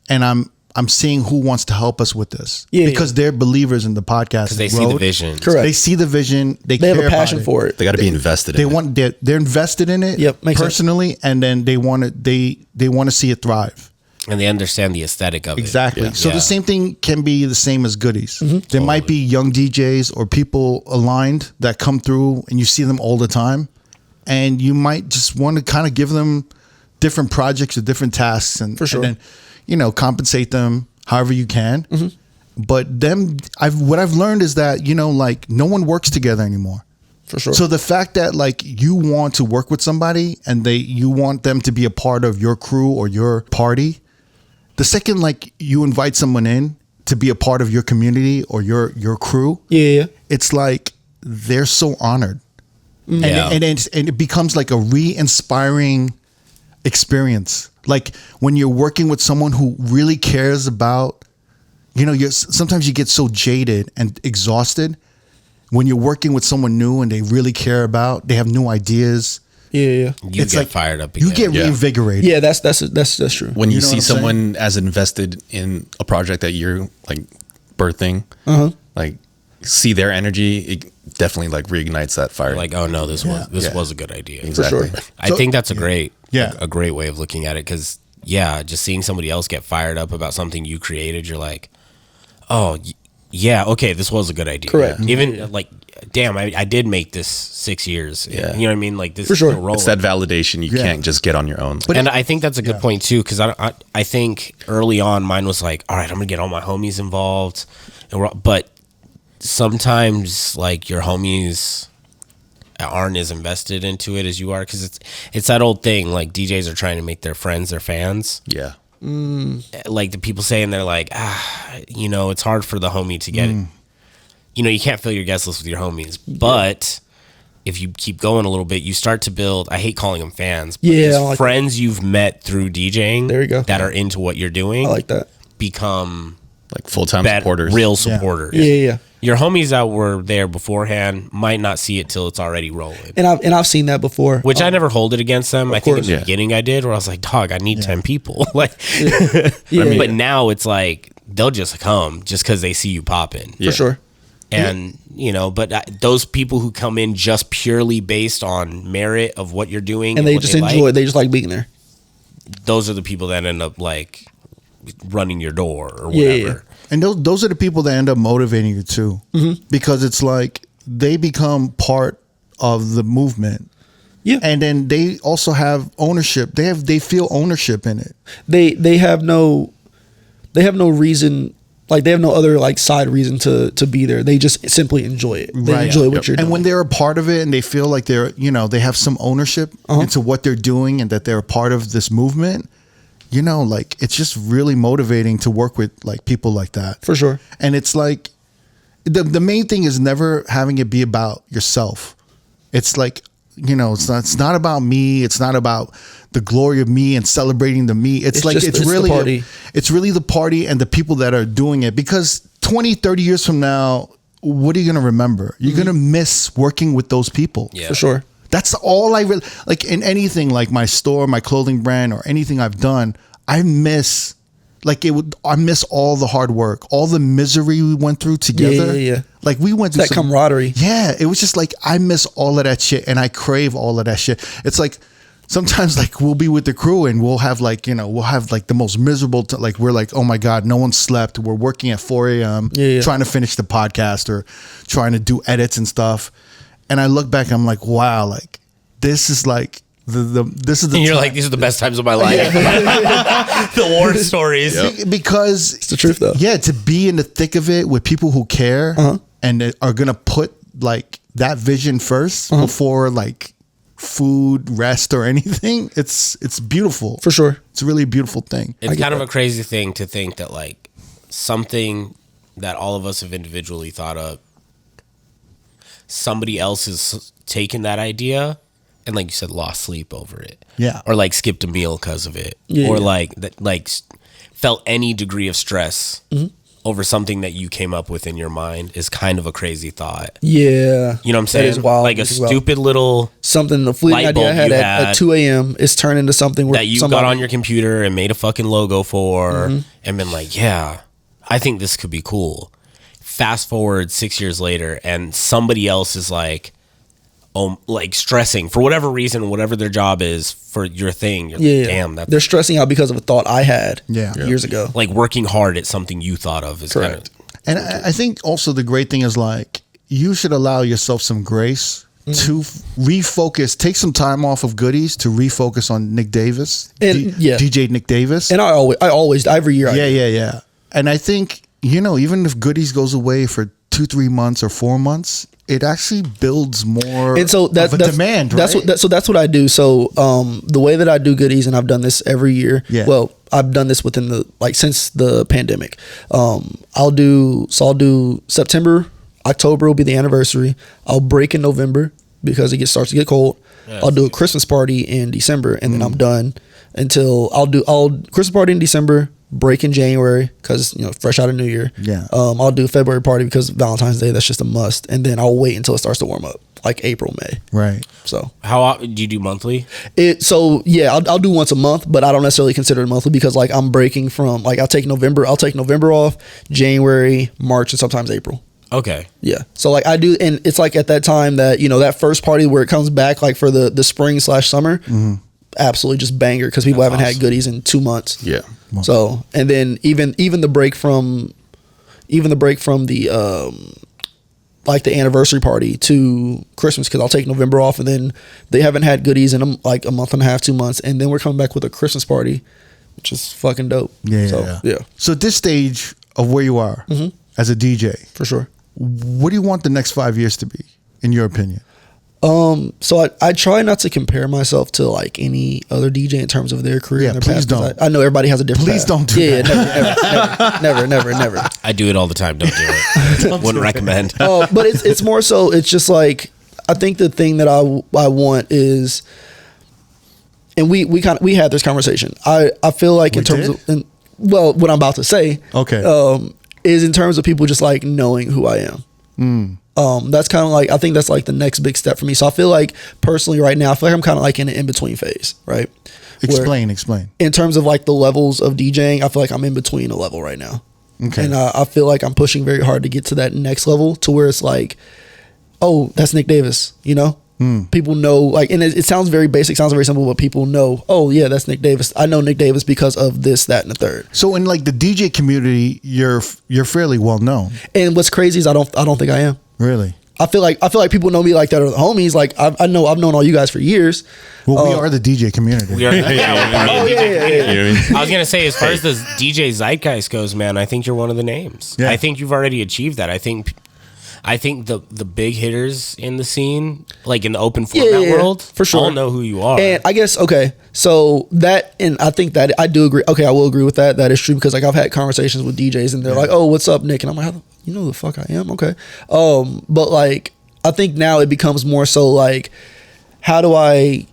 and I'm seeing who wants to help us with this. Because they're believers in the podcast. Because they see the vision. Correct. They see the vision. They have care a passion about it. for it. They got to be invested in it. They're invested in it personally, and then they want to see it thrive. And they understand the aesthetic of Exactly. it. So the same thing can be the same as goodies. There might be young DJs or people aligned that come through and you see them all the time. And you might just want to kind of give them different projects or different tasks and then, compensate them however you can. But what I've learned is that, like no one works together anymore. For sure. So the fact that like you want to work with somebody and you want them to be a part of your crew or your party, the second like you invite someone in to be a part of your community or your crew, it's like they're so honored, and it becomes like a re-inspiring experience. Like when you're working with someone who really cares about, sometimes you get so jaded and exhausted when you're working with someone new and they really care about, they have new ideas. You get like fired up again. You get reinvigorated. Yeah, that's true. When you see someone as invested in a project that you're like birthing, like see their energy, it definitely like reignites that fire. Like, oh no, this was a good idea. Exactly. For sure. I think that's a great way of looking at it, because just seeing somebody else get fired up about something you created, you're like, oh yeah, okay, this was a good idea. Correct. Even like, damn, I did make this 6 years. You know what I mean? Like this For sure. is It's that validation you can't just get on your own. And I think that's a good point too, because I think early on mine was like, all right, I'm gonna get all my homies involved, but sometimes like your homies aren't as invested into it as you are, because it's that old thing, like DJs are trying to make their friends their fans. Yeah. Like the people saying, they're like, it's hard for the homie to get it. You can't fill your guest list with your homies, but if you keep going a little bit, you start to build, I hate calling them fans, but just friends you've met through DJing there you go. that are into what you're doing. I like that. Become like full-time supporters. Real supporters. Yeah. Your homies that were there beforehand might not see it till it's already rolling. And I've seen that before. Which I never hold it against them. I think in the Yeah. beginning I did, where I was like, dog, I need 10 people. Like, Yeah. but now it's like they'll just come just because they see you popping. For sure. And but those people who come in just purely based on merit of what you're doing, And they what just enjoy it. They just like being there. those are the people that end up like running your door or whatever. Yeah. And those are the people that end up motivating you too, because it's like they become part of the movement. Yeah. And then they also have ownership. They feel ownership in it. They have no reason Like they have no other like side reason to be there. They just simply enjoy it. They enjoy what you're doing. And when they're a part of it and they feel like they're, they have some ownership into what they're doing and that they're a part of this movement, like it's just really motivating to work with like people like that. For sure. And it's like the main thing is never having it be about yourself. It's like, it's not about me. It's not about the glory of me and celebrating the me. It's like, it's really the party and the people that are doing it, because 20, 30 years from now, what are you going to remember? You're going to miss working with those people. Yeah. For sure. That's all I really like in anything, like my store, my clothing brand, or anything I've done. I miss all the hard work, all the misery we went through together. Yeah. Like we went through that camaraderie. Yeah. It was just like, I miss all of that shit and I crave all of that shit. It's like, sometimes like we'll be with the crew and we'll have like, the most miserable, like we're like, oh my God, no one slept. We're working at 4 a.m. Trying to finish the podcast or trying to do edits and stuff. And I look back, I'm like, wow, like this is like, this is the and you're time. like, these are the best times of my life. The war stories. Because it's the truth though. Yeah, to be in the thick of it with people who care and are gonna put like that vision first before like food, rest, or anything. It's beautiful. For sure. It's a really beautiful thing. It's kind of a crazy thing to think that like something that all of us have individually thought of, somebody else has taken that idea and, like you said, lost sleep over it. Yeah. Or like skipped a meal because of it. Yeah, or yeah. like felt any degree of stress over something that you came up with in your mind is kind of a crazy thought. Yeah. You know what I'm saying? That is wild. Like a stupid little something, the fleeting light idea I bulb had at 2 a.m. is turned into something where that you got on your computer and made a fucking logo for and been like, yeah, I think this could be cool. Fast forward 6 years later and somebody else is like, like stressing for whatever reason, whatever their job is for your thing. Damn, they're stressing out because of a thought I had years ago. Like working hard at something you thought of is correct. And I think also the great thing is like you should allow yourself some grace to refocus. Take some time off of goodies to refocus on Nick Davis, and DJ Nick Davis. And I always every year. Yeah. And I think even if goodies goes away for 2-3 months or 4 months, it actually builds more and so that's demand, right? That's what I do. So the way that I do goodies, and I've done this every year. Yeah. Well, I've done this within since the pandemic. I'll do September, October will be the anniversary. I'll break in November because it starts to get cold. Yeah, I'll do a Christmas party in December, and then I'm done until I'll Christmas party in December. Break in January because fresh out of New Year. Yeah. I'll do a February party because Valentine's Day, that's just a must, and then I'll wait until it starts to warm up, like April, May. Right. So how do you do monthly? I'll do once a month, but I don't necessarily consider it monthly because like I'm breaking from like I'll take November off, January, March, and sometimes April. Okay. Yeah. So like I do, and it's like at that time that that first party where it comes back like for the spring/summer. Absolutely just banger because people haven't had goodies in 2 months. Yeah. So and then even the break from the like the anniversary party to Christmas because I'll take November off and then they haven't had goodies in like a month and a half, 2 months, and then we're coming back with a Christmas party, which is fucking dope. Yeah. So at this stage of where you are as a DJ, for sure, what do you want the next 5 years to be, in your opinion? So I try not to compare myself to like any other DJ in terms of their career. Yeah, and their please past, don't. I know everybody has a different. Please path. don't do that. Never. I do it all the time. Don't do it. Wouldn't recommend. But it's more so. It's just like I think the thing that I want is, and we had this conversation. I feel like what I'm about to say, is in terms of people just like knowing who I am. That's kind of like, I think that's like the next big step for me. So I feel like personally right now, I feel like I'm kind of like in an in-between phase, right? Explain. In terms of like the levels of DJing, I feel like I'm in between a level right now. Okay. And I feel like I'm pushing very hard to get to that next level to where it's like, oh, that's Nick Davis, People know, like, and it sounds very basic, sounds very simple, but people know, oh yeah, that's Nick Davis. I know Nick Davis because of this, that, and the third. So in like the DJ community, you're fairly well known. And what's crazy is I don't think I am. Really? I feel like people know me like that, or the homies. Like I know I've known all you guys for years. Well, we are the DJ community. We are. Yeah. I was gonna say, as far as the DJ zeitgeist goes, man, I think you're one of the names. Yeah. I think you've already achieved that. I think the big hitters in the scene, like in the open format world, for sure, all know who you are. And I guess so that, and I think that I do agree. Okay, I will agree with that. That is true, because like I've had conversations with DJs and they're like, "Oh, what's up, Nick?" And I'm like, "You know who the fuck I am?" Okay, but like I think now it becomes more so like, how do I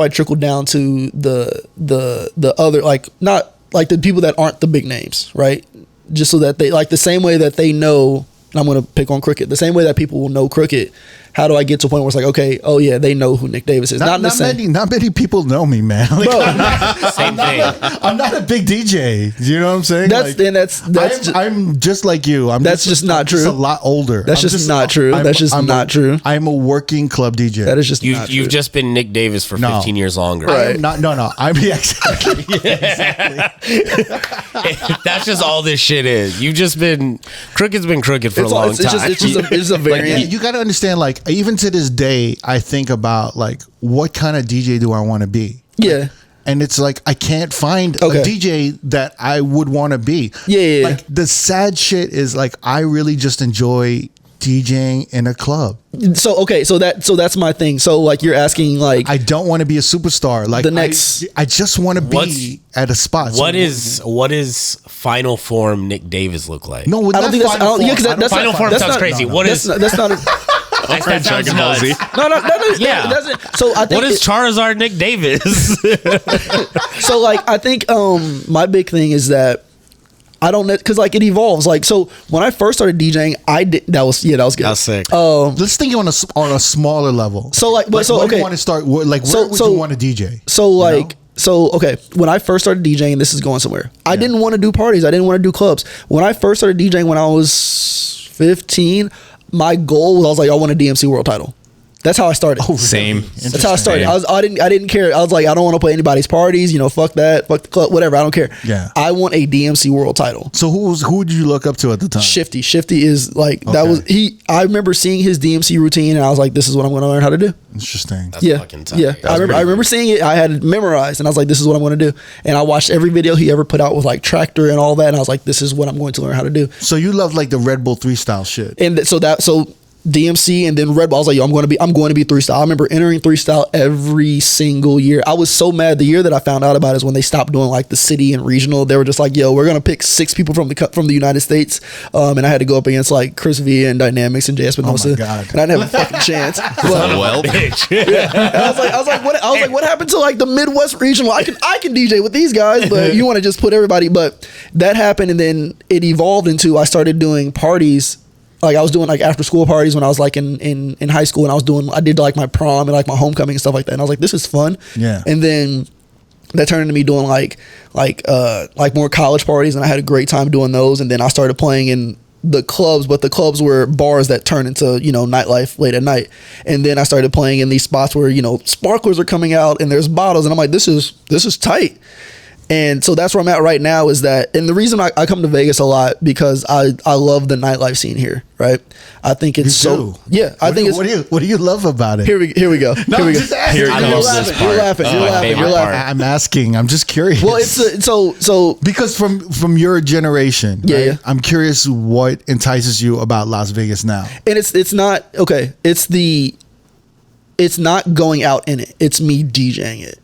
trickle down to the other, like, not like the people that aren't the big names, right? Just so that they, like, the same way that they know, and I'm going to pick on Crooked, the same way that people will know Crooked, how do I get to a point where it's like, okay, oh yeah, they know who Nick Davis is. Not many people know me, man. Like, Bro, I'm not a big DJ. You know what I'm saying? I'm just like you. That's just not true. Just a lot older. That's just not true. That's just not true. I'm a working club DJ. That is just not true. You've just been Nick Davis for 15 years longer. Right. No. I'm exactly. That's just all this shit is. You've just been Crooked's been Crooked for a long time. It's just a variant. You got to understand, like, even to this day, I think about, like, what kind of DJ do I want to be? Yeah. And it's like, I can't find a DJ that I would want to be. Yeah. Like, the sad shit is, like, I really just enjoy DJing in a club. So that's my thing. So like you're asking, like, I don't want to be a superstar. Like, I just want to be at a spot. What is final form Nick Davis look like? No, I don't think that's final form sounds crazy. That's not. That sounds nuts. No. Yeah. It doesn't. So I think what is Charizard Nick Davis? So like I think my big thing is that I don't, because like it evolves. Like, so when I first started DJing, that was good. That was sick. Let's think on a smaller level. So like, where do you want to start? Like, where would you want to DJ? So like, so okay, when I first started DJing, this is going somewhere. I didn't want to do parties. I didn't want to do clubs. When I first started DJing when I was 15, my goal was, I was like, I want a DMC world title. That's how I started. Oh, same. That's how I started. I didn't care. I was like, I don't want to play anybody's parties. You know, fuck that. Fuck the club. Whatever. I don't care. Yeah. I want a DMC world title. So who did you look up to at the time? Shifty. Shifty is like that was he. I remember seeing his DMC routine, and I was like, this is what I'm going to learn how to do. Interesting. That's fucking tight. Yeah. I remember seeing it. I had it memorized, and I was like, this is what I'm going to do. And I watched every video he ever put out with like Tractor and all that, and I was like, this is what I'm going to learn how to do. So you love like the Red Bull 3 style shit. And so DMC and then Red Bull. I was like, yo, I'm going to be 3 style. I remember entering 3 style every single year. I was so mad. The year that I found out about it is when they stopped doing like the city and regional. They were just like, yo, we're going to pick 6 people from the United States. And I had to go up against like Chris V and Dynamics and Jay Espinosa. Oh my God. And I didn't have a fucking chance. Well, bitch. Yeah. And I was like, what happened to like the Midwest regional? I can DJ with these guys, but you want to just put everybody. But that happened, and then it evolved into I started doing parties. Like I was doing like after school parties when I was like in high school, and I did like my prom and like my homecoming and stuff like that. And I was like, this is fun. Yeah. And then that turned into me doing like more college parties, and I had a great time doing those. And then I started playing in the clubs, but the clubs were bars that turned into, you know, nightlife late at night. And then I started playing in these spots where, you know, sparklers are coming out and there's bottles, and I'm like, this is tight. And so that's where I'm at right now, is that, and the reason I come to Vegas a lot, because I love the nightlife scene here, right? I think it's what do you love about it? Here we go. No, Here we go. just asking. You're laughing. I'm asking. I'm just curious. Well, it's so because from your generation, right? Yeah. I'm curious what entices you about Las Vegas now. And it's not okay. It's not going out in it. It's me DJing it.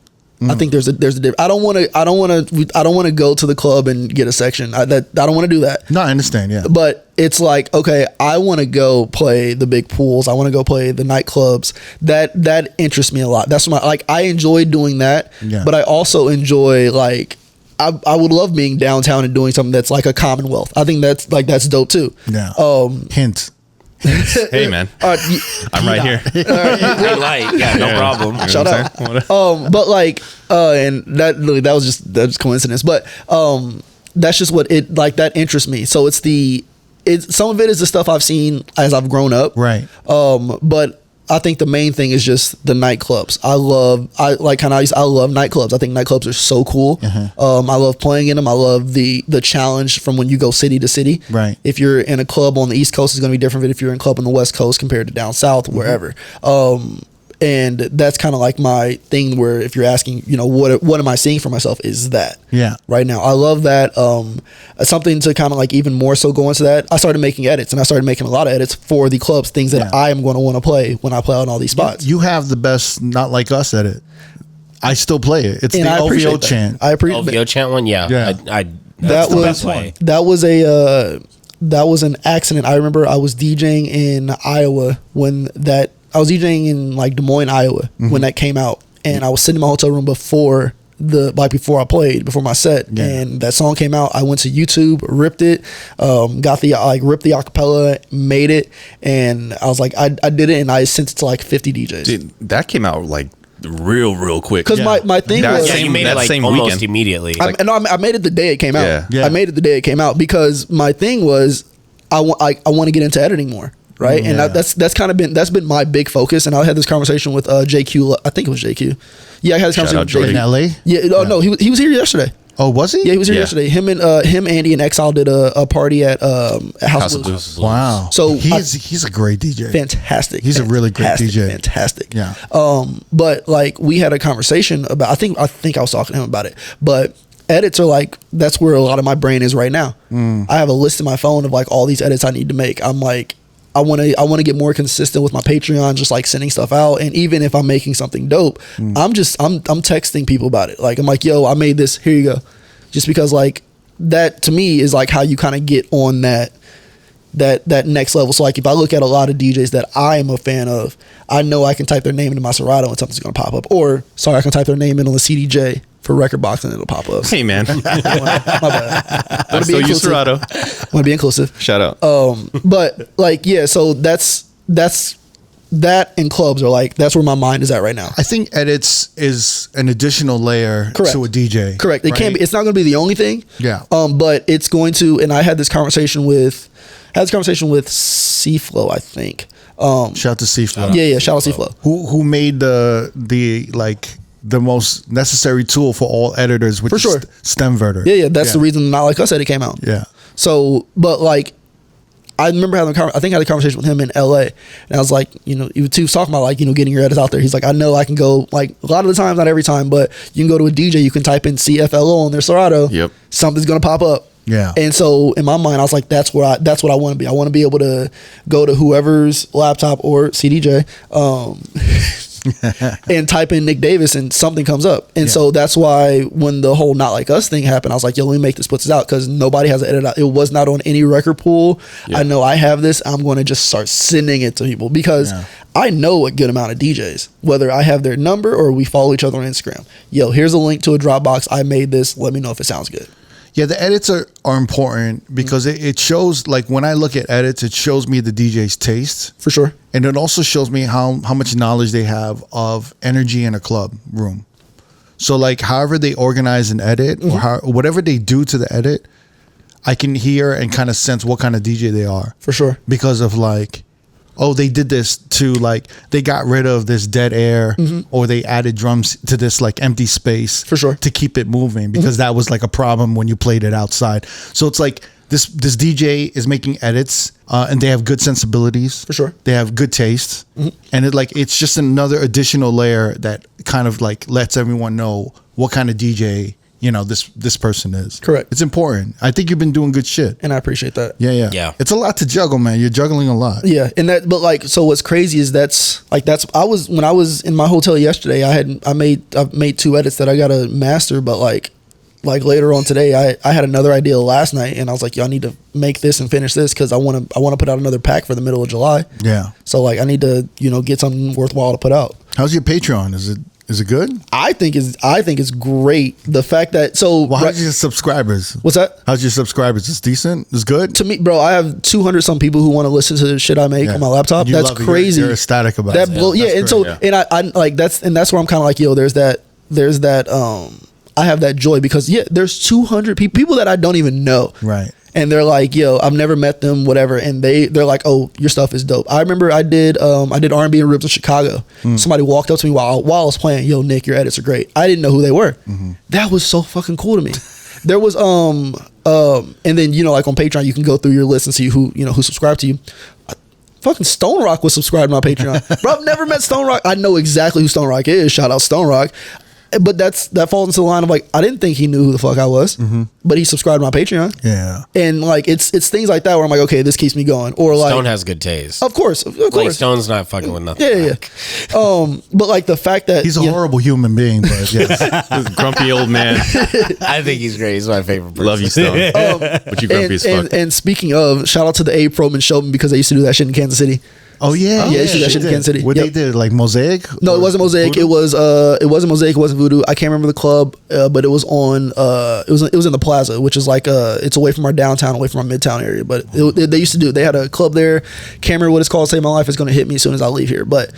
I think there's a difference. I don't want to go to the club and get a section. I don't want to do that. No, I understand. Yeah, but it's like, okay, I want to go play the big pools. I want to go play the nightclubs. That interests me a lot. That's I enjoy doing that. Yeah. But I also enjoy like I would love being downtown and doing something that's like a Commonwealth. I think that's dope too. Yeah. Hint. Hey man, I'm right here. Green light, no problem. Shout out. But like, and that was coincidence. But that's just what it like. That interests me. So some of it is the stuff I've seen as I've grown up. Right. But I think the main thing is just the nightclubs. I love nightclubs. I think nightclubs are so cool. I love playing in them. I love the challenge from when you go city to city. Right. If you're in a club on the East Coast, it's going to be different than if you're in a club on the West Coast compared to down South, wherever. And that's kind of like my thing where if you're asking, you know, what am I seeing for myself is that right now. I love that. Something to kind of like even more so go into that. I started making edits, and I started making a lot of edits for the clubs, things that I am going to want to play when I play on all these spots. You have the best Not Like Us edit. I still play it. It's the OVO chant. I appreciate OVO chant one. Yeah. That was an accident. I remember I was DJing in Iowa I was DJing in like Des Moines, Iowa when that came out, and I was sitting in my hotel room before my set, and that song came out. I went to YouTube, ripped it, ripped the acapella, made it, and I was like, I did it, and I sent it to like 50 DJs. Dude, that came out like real quick. Because my thing was, you made it like same almost weekend. immediately. I made it the day it came out. Yeah. I made it the day it came out because my thing was, I want to get into editing more. Right. And that's been my big focus. And I had this conversation with JQ. I think it was JQ. Yeah, I had this conversation with in LA. No, he was here yesterday. Oh, was he? Yeah, he was here yesterday. Him, Andy, and Exile did a party at House of Blues. Wow. So he's a great DJ. Fantastic. He's a really great DJ. Fantastic. Yeah. But like we had a conversation about. I think I was talking to him about it. But edits are like, that's where a lot of my brain is right now. I have a list in my phone of like all these edits I need to make. I'm like, I want to get more consistent with my Patreon, just like sending stuff out. And even if I'm making something dope, I'm texting people about it. Like, I'm like, yo, I made this, here you go. Just because like that to me is like how you kind of get on that next level. So like if I look at a lot of DJs that I am a fan of, I know I can type their name into my Serato and something's going to pop up. Or I can type their name in on the CDJ for record box and it'll pop up. Hey man, my bad. I'm still use Serato. Want to be inclusive. Shout out. But like so that's that and clubs are like, that's where my mind is at right now. I think edits is an additional layer to a DJ. Correct. It can't be. It's not going to be the only thing. Yeah. But it's going to. And I had this conversation with C-Flow, I think. Shout out to C-Flow. Yeah. Shout out to C-Flow. Who made the most necessary tool for all editors, which is Stemverter. Yeah. That's the reason Not Like Us edit came out. Yeah. So, but like, I remember I had a conversation with him in LA, and I was like, you know, he was talking about like, you know, getting your edits out there. He's like, I know I can go, like, a lot of the times, not every time, but you can go to a DJ, you can type in CFLO on their Serato. Yep. Something's gonna pop up. Yeah. And so in my mind, I was like, that's what I want to be. I want to be able to go to whoever's laptop or CDJ, and type in Nick Davis and something comes up. And so that's why when the whole Not Like Us thing happened, I was like, yo, let me make this, put this out, because nobody has an edit out. It was not on any record pool. Yeah. I know I have this. I'm going to just start sending it to people because I know a good amount of DJs, whether I have their number or we follow each other on Instagram. Yo, here's a link to a Dropbox. I made this. Let me know if it sounds good. Yeah, the edits are important because it shows, like when I look at edits, it shows me the DJ's taste. For sure. And it also shows me how much knowledge they have of energy in a club room. So like however they organize an edit or whatever they do to the edit, I can hear and kind of sense what kind of DJ they are. For sure. Because of like, oh, they did this to like, they got rid of this dead air or they added drums to this like empty space. For sure. To keep it moving because that was like a problem when you played it outside. So it's like this DJ is making edits and they have good sensibilities. For sure. They have good taste. And it's just another additional layer that kind of like lets everyone know what kind of DJ, you know, this person is. Correct. It's important. I think you've been doing good shit. And I appreciate that. Yeah. It's a lot to juggle, man. You're juggling a lot. Yeah. And that, but like, so what's crazy is when I was in my hotel yesterday, I made 2 edits that I got to master, but like later on today, I had another idea last night and I was like, yo, I need to make this and finish this because I want to put out another pack for the middle of July. Yeah. So like I need to, you know, get something worthwhile to put out. How's your Patreon? Is it good? I think it's great. The fact that how's your subscribers? What's that? How's your subscribers? It's decent. It's good to me, bro. I have 200 some people who want to listen to the shit I make on my laptop. That's crazy. You're ecstatic about that. It. And so and I like that's where I'm kind of like, yo, there's that. I have that joy because there's 200 people that I don't even know. Right. and they're like, yo, I've never met them, whatever, and they're like, oh, your stuff is dope. I remember I did R&B and ribs in Chicago. Somebody walked up to me while I was playing, yo, Nick, your edits are great. I didn't know who they were. That was so fucking cool to me. There was and then, you know, like on Patreon you can go through your list and see who subscribed to you. Fucking Stone Rock was subscribed to my Patreon. Bro, I've never met Stone Rock. I know exactly who Stone Rock is. Shout out Stone Rock. But that falls into the line of like, I didn't think he knew who the fuck I was, but he subscribed to my Patreon. Yeah. And like, it's things like that where I'm like, okay, this keeps me going. Or like, Stone has good taste. Of course. Like Stone's not fucking with nothing. Yeah. But like the fact that he's a horrible human being, but yes. Grumpy old man. I think he's great. He's my favorite person. Love you, Stone. But you grumpy as fuck. And speaking of, shout out to the A Probe and Showman because they used to do that shit in Kansas City. Oh yeah, yeah, that shit in Kansas City. What they did, like Mosaic? No, it wasn't Mosaic. Voodoo? It wasn't Mosaic. It wasn't Voodoo. I can't remember the club, but it was on. It was in the Plaza, which is like it's away from our downtown, away from our midtown area. But they used to do. They had a club there. Can't remember what it's called. Save My Life is going to hit me as soon as I leave here. But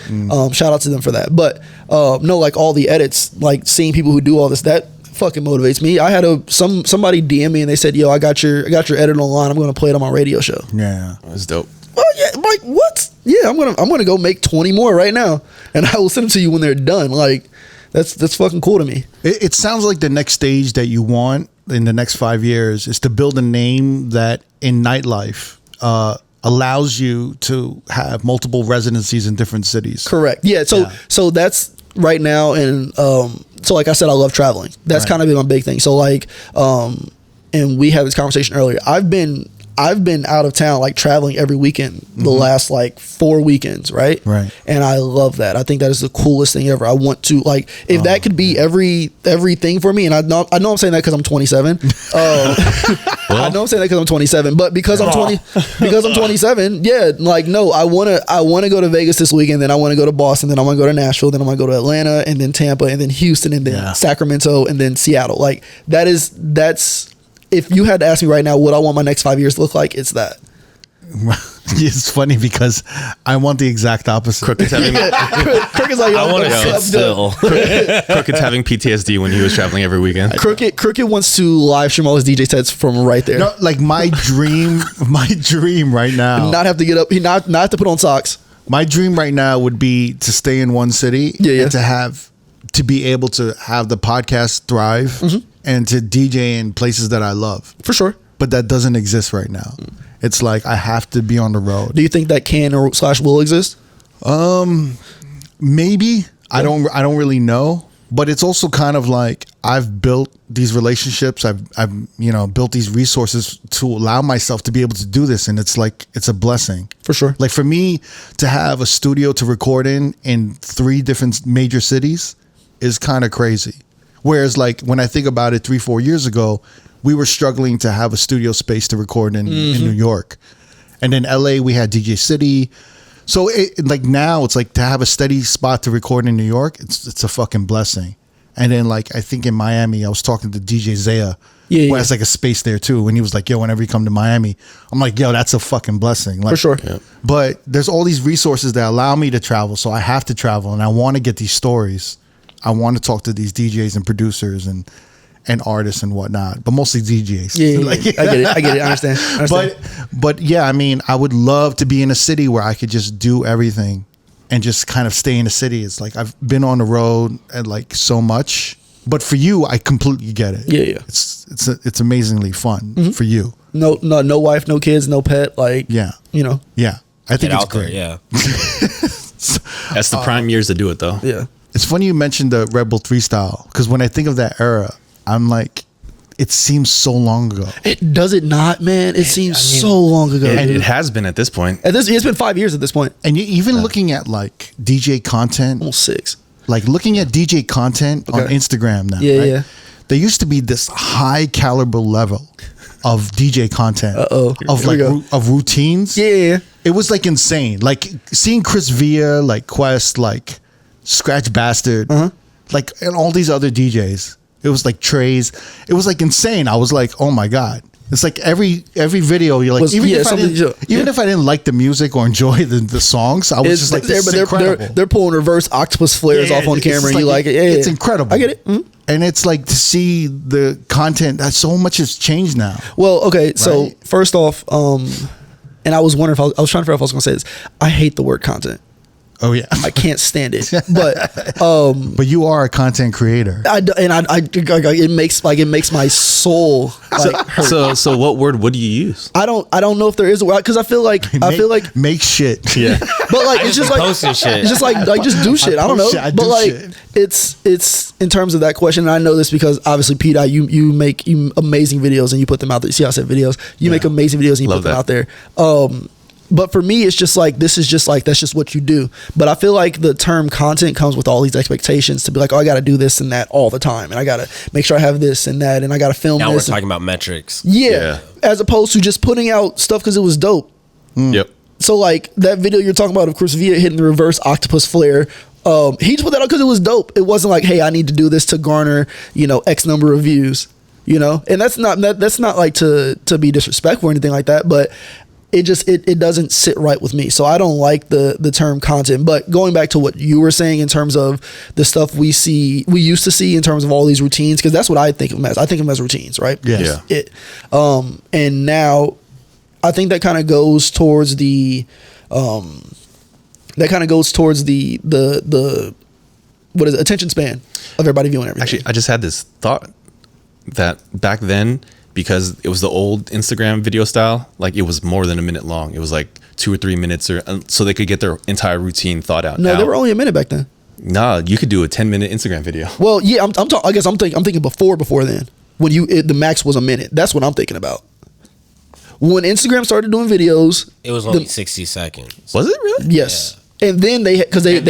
shout out to them for that. But no, like all the edits, like seeing people who do all this, that fucking motivates me. I had somebody DM me and they said, "Yo, I got your edit online. I'm going to play it on my radio show." Yeah, that's dope. Oh yeah, like what? Yeah, I'm gonna go make 20 more right now, and I will send them to you when they're done. Like, that's fucking cool to me. It sounds like the next stage that you want in the next 5 years is to build a name that in nightlife allows you to have multiple residencies in different cities. Correct. Yeah. So that's right now, and so like I said, I love traveling. That's kind of been my big thing. So like, and we had this conversation earlier. I've been out of town, like traveling every weekend the last like 4 weekends, right? Right. And I love that. I think that is the coolest thing ever. I want to like, if that could be everything for me, and I know I'm saying that because I'm 27. I know I'm saying that because I'm 27, but because I'm 27, yeah, like no, I wanna go to Vegas this weekend, then I want to go to Boston, then I want to go to Nashville, then I want to go to Atlanta, and then Tampa, and then Houston, and then Sacramento, and then Seattle. Like that's. If you had to ask me right now what I want my next 5 years to look like, it's that. It's funny because I want the exact opposite. Crook's like, I want to sit still. Crook's having PTSD when he was traveling every weekend. Crooked wants to live stream all his DJ sets from right there. No, like my dream right now. Not have to get up. Not have to put on socks. My dream right now would be to stay in one city and to be able to have the podcast thrive and to DJ in places that I love. For sure. But that doesn't exist right now. It's like I have to be on the road. Do you think that can or / will exist? Maybe. Yeah. I don't really know. But it's also kind of like I've built these relationships. I've built these resources to allow myself to be able to do this, and it's like it's a blessing. For sure. Like for me to have a studio to record in 3 different major cities is kind of crazy. Whereas like when I think about it 3-4 years ago, we were struggling to have a studio space to record in New York. And in LA we had DJ City. So like now it's like to have a steady spot to record in New York, it's a fucking blessing. And then like I think in Miami I was talking to DJ Zaya who has like a space there too, and he was like, yo, whenever you come to Miami, I'm like, yo, that's a fucking blessing. Like, for sure. Yeah. But there's all these resources that allow me to travel, so I have to travel and I want to get these stories. I want to talk to these DJs and producers and artists and whatnot, but mostly DJs. Yeah, like, I get it. I understand. But yeah, I mean, I would love to be in a city where I could just do everything and just kind of stay in the city. It's like I've been on the road and like so much, but for you, I completely get it. Yeah. It's amazingly fun for you. No wife, no kids, no pet. Like Yeah. I think it's great. Yeah. That's the prime years to do it though. Yeah. It's funny you mentioned the Red Bull 3 style, because when I think of that era, I'm like, it seems so long ago. Does it not, man? It seems so long ago. And it has been at this point. It's been 5 years at this point. And you even looking at like DJ content, Almost 6. like looking at DJ content on Instagram now. Yeah, right? yeah. There used to be this high caliber level of DJ content. Of routines. Yeah. It was like insane. Like seeing Chris Villa, like Quest, like Scratch Bastard, like and all these other DJs. It was like Trey's. It was like insane. I was like, oh my God. It's like every video you're like, even if I didn't like the music or enjoy the songs, I was just like, this is incredible. They're pulling reverse octopus flares off on camera, and you like it. Yeah, it's incredible. I get it. And it's like to see the content that so much has changed now. Well, okay, so Right. first off, and I was wondering if I was trying to figure out if I was going to say this. I hate the word content. Oh yeah. I can't stand it. But But you are a content creator. it makes my soul like hurt. So what word would you use? I don't know if there is a word, because I feel like make shit. Yeah. but like I it's just just be like posting shit. it's just like just do shit. I don't know. post shit. I But do like shit. it's in terms of that question, and I know this because obviously Pete, you make amazing videos and you put them out there. See how I said videos? You make amazing videos and you Love put them that. out there. But for me, it's just like, this is just like, that's just what you do. But I feel like the term content comes with all these expectations to be like, oh, I got to do this and that all the time. And I got to make sure I have this and that. And I got to film Now we're this. talking about metrics. Yeah. As opposed to just putting out stuff because it was dope. Yep. So like that video you're talking about of Chris Villa hitting the reverse octopus flare. He just put that out because it was dope. It wasn't like, hey, I need to do this to garner, X number of views, and that's not like to be disrespectful or anything like that. But it doesn't sit right with me. So I don't like the term content. But going back to what you were saying in terms of the stuff we used to see in terms of all these routines, because that's what I think of them as. I think of them as routines, right? Yes. Yeah. And now I think that kind of goes towards the what is it, attention span of everybody viewing everything. Actually, I just had this thought that back then, because it was the old Instagram video style, like it was more than a minute long. It was like 2 or 3 minutes, so they could get their entire routine thought out. No, now, they were only a minute back then. Nah, you could do a 10-minute Instagram video. Well, yeah, I guess I'm thinking before then, when the max was a minute. That's what I'm thinking about. When Instagram started doing videos, It was only 60 seconds. Was it really? yes, and then they extended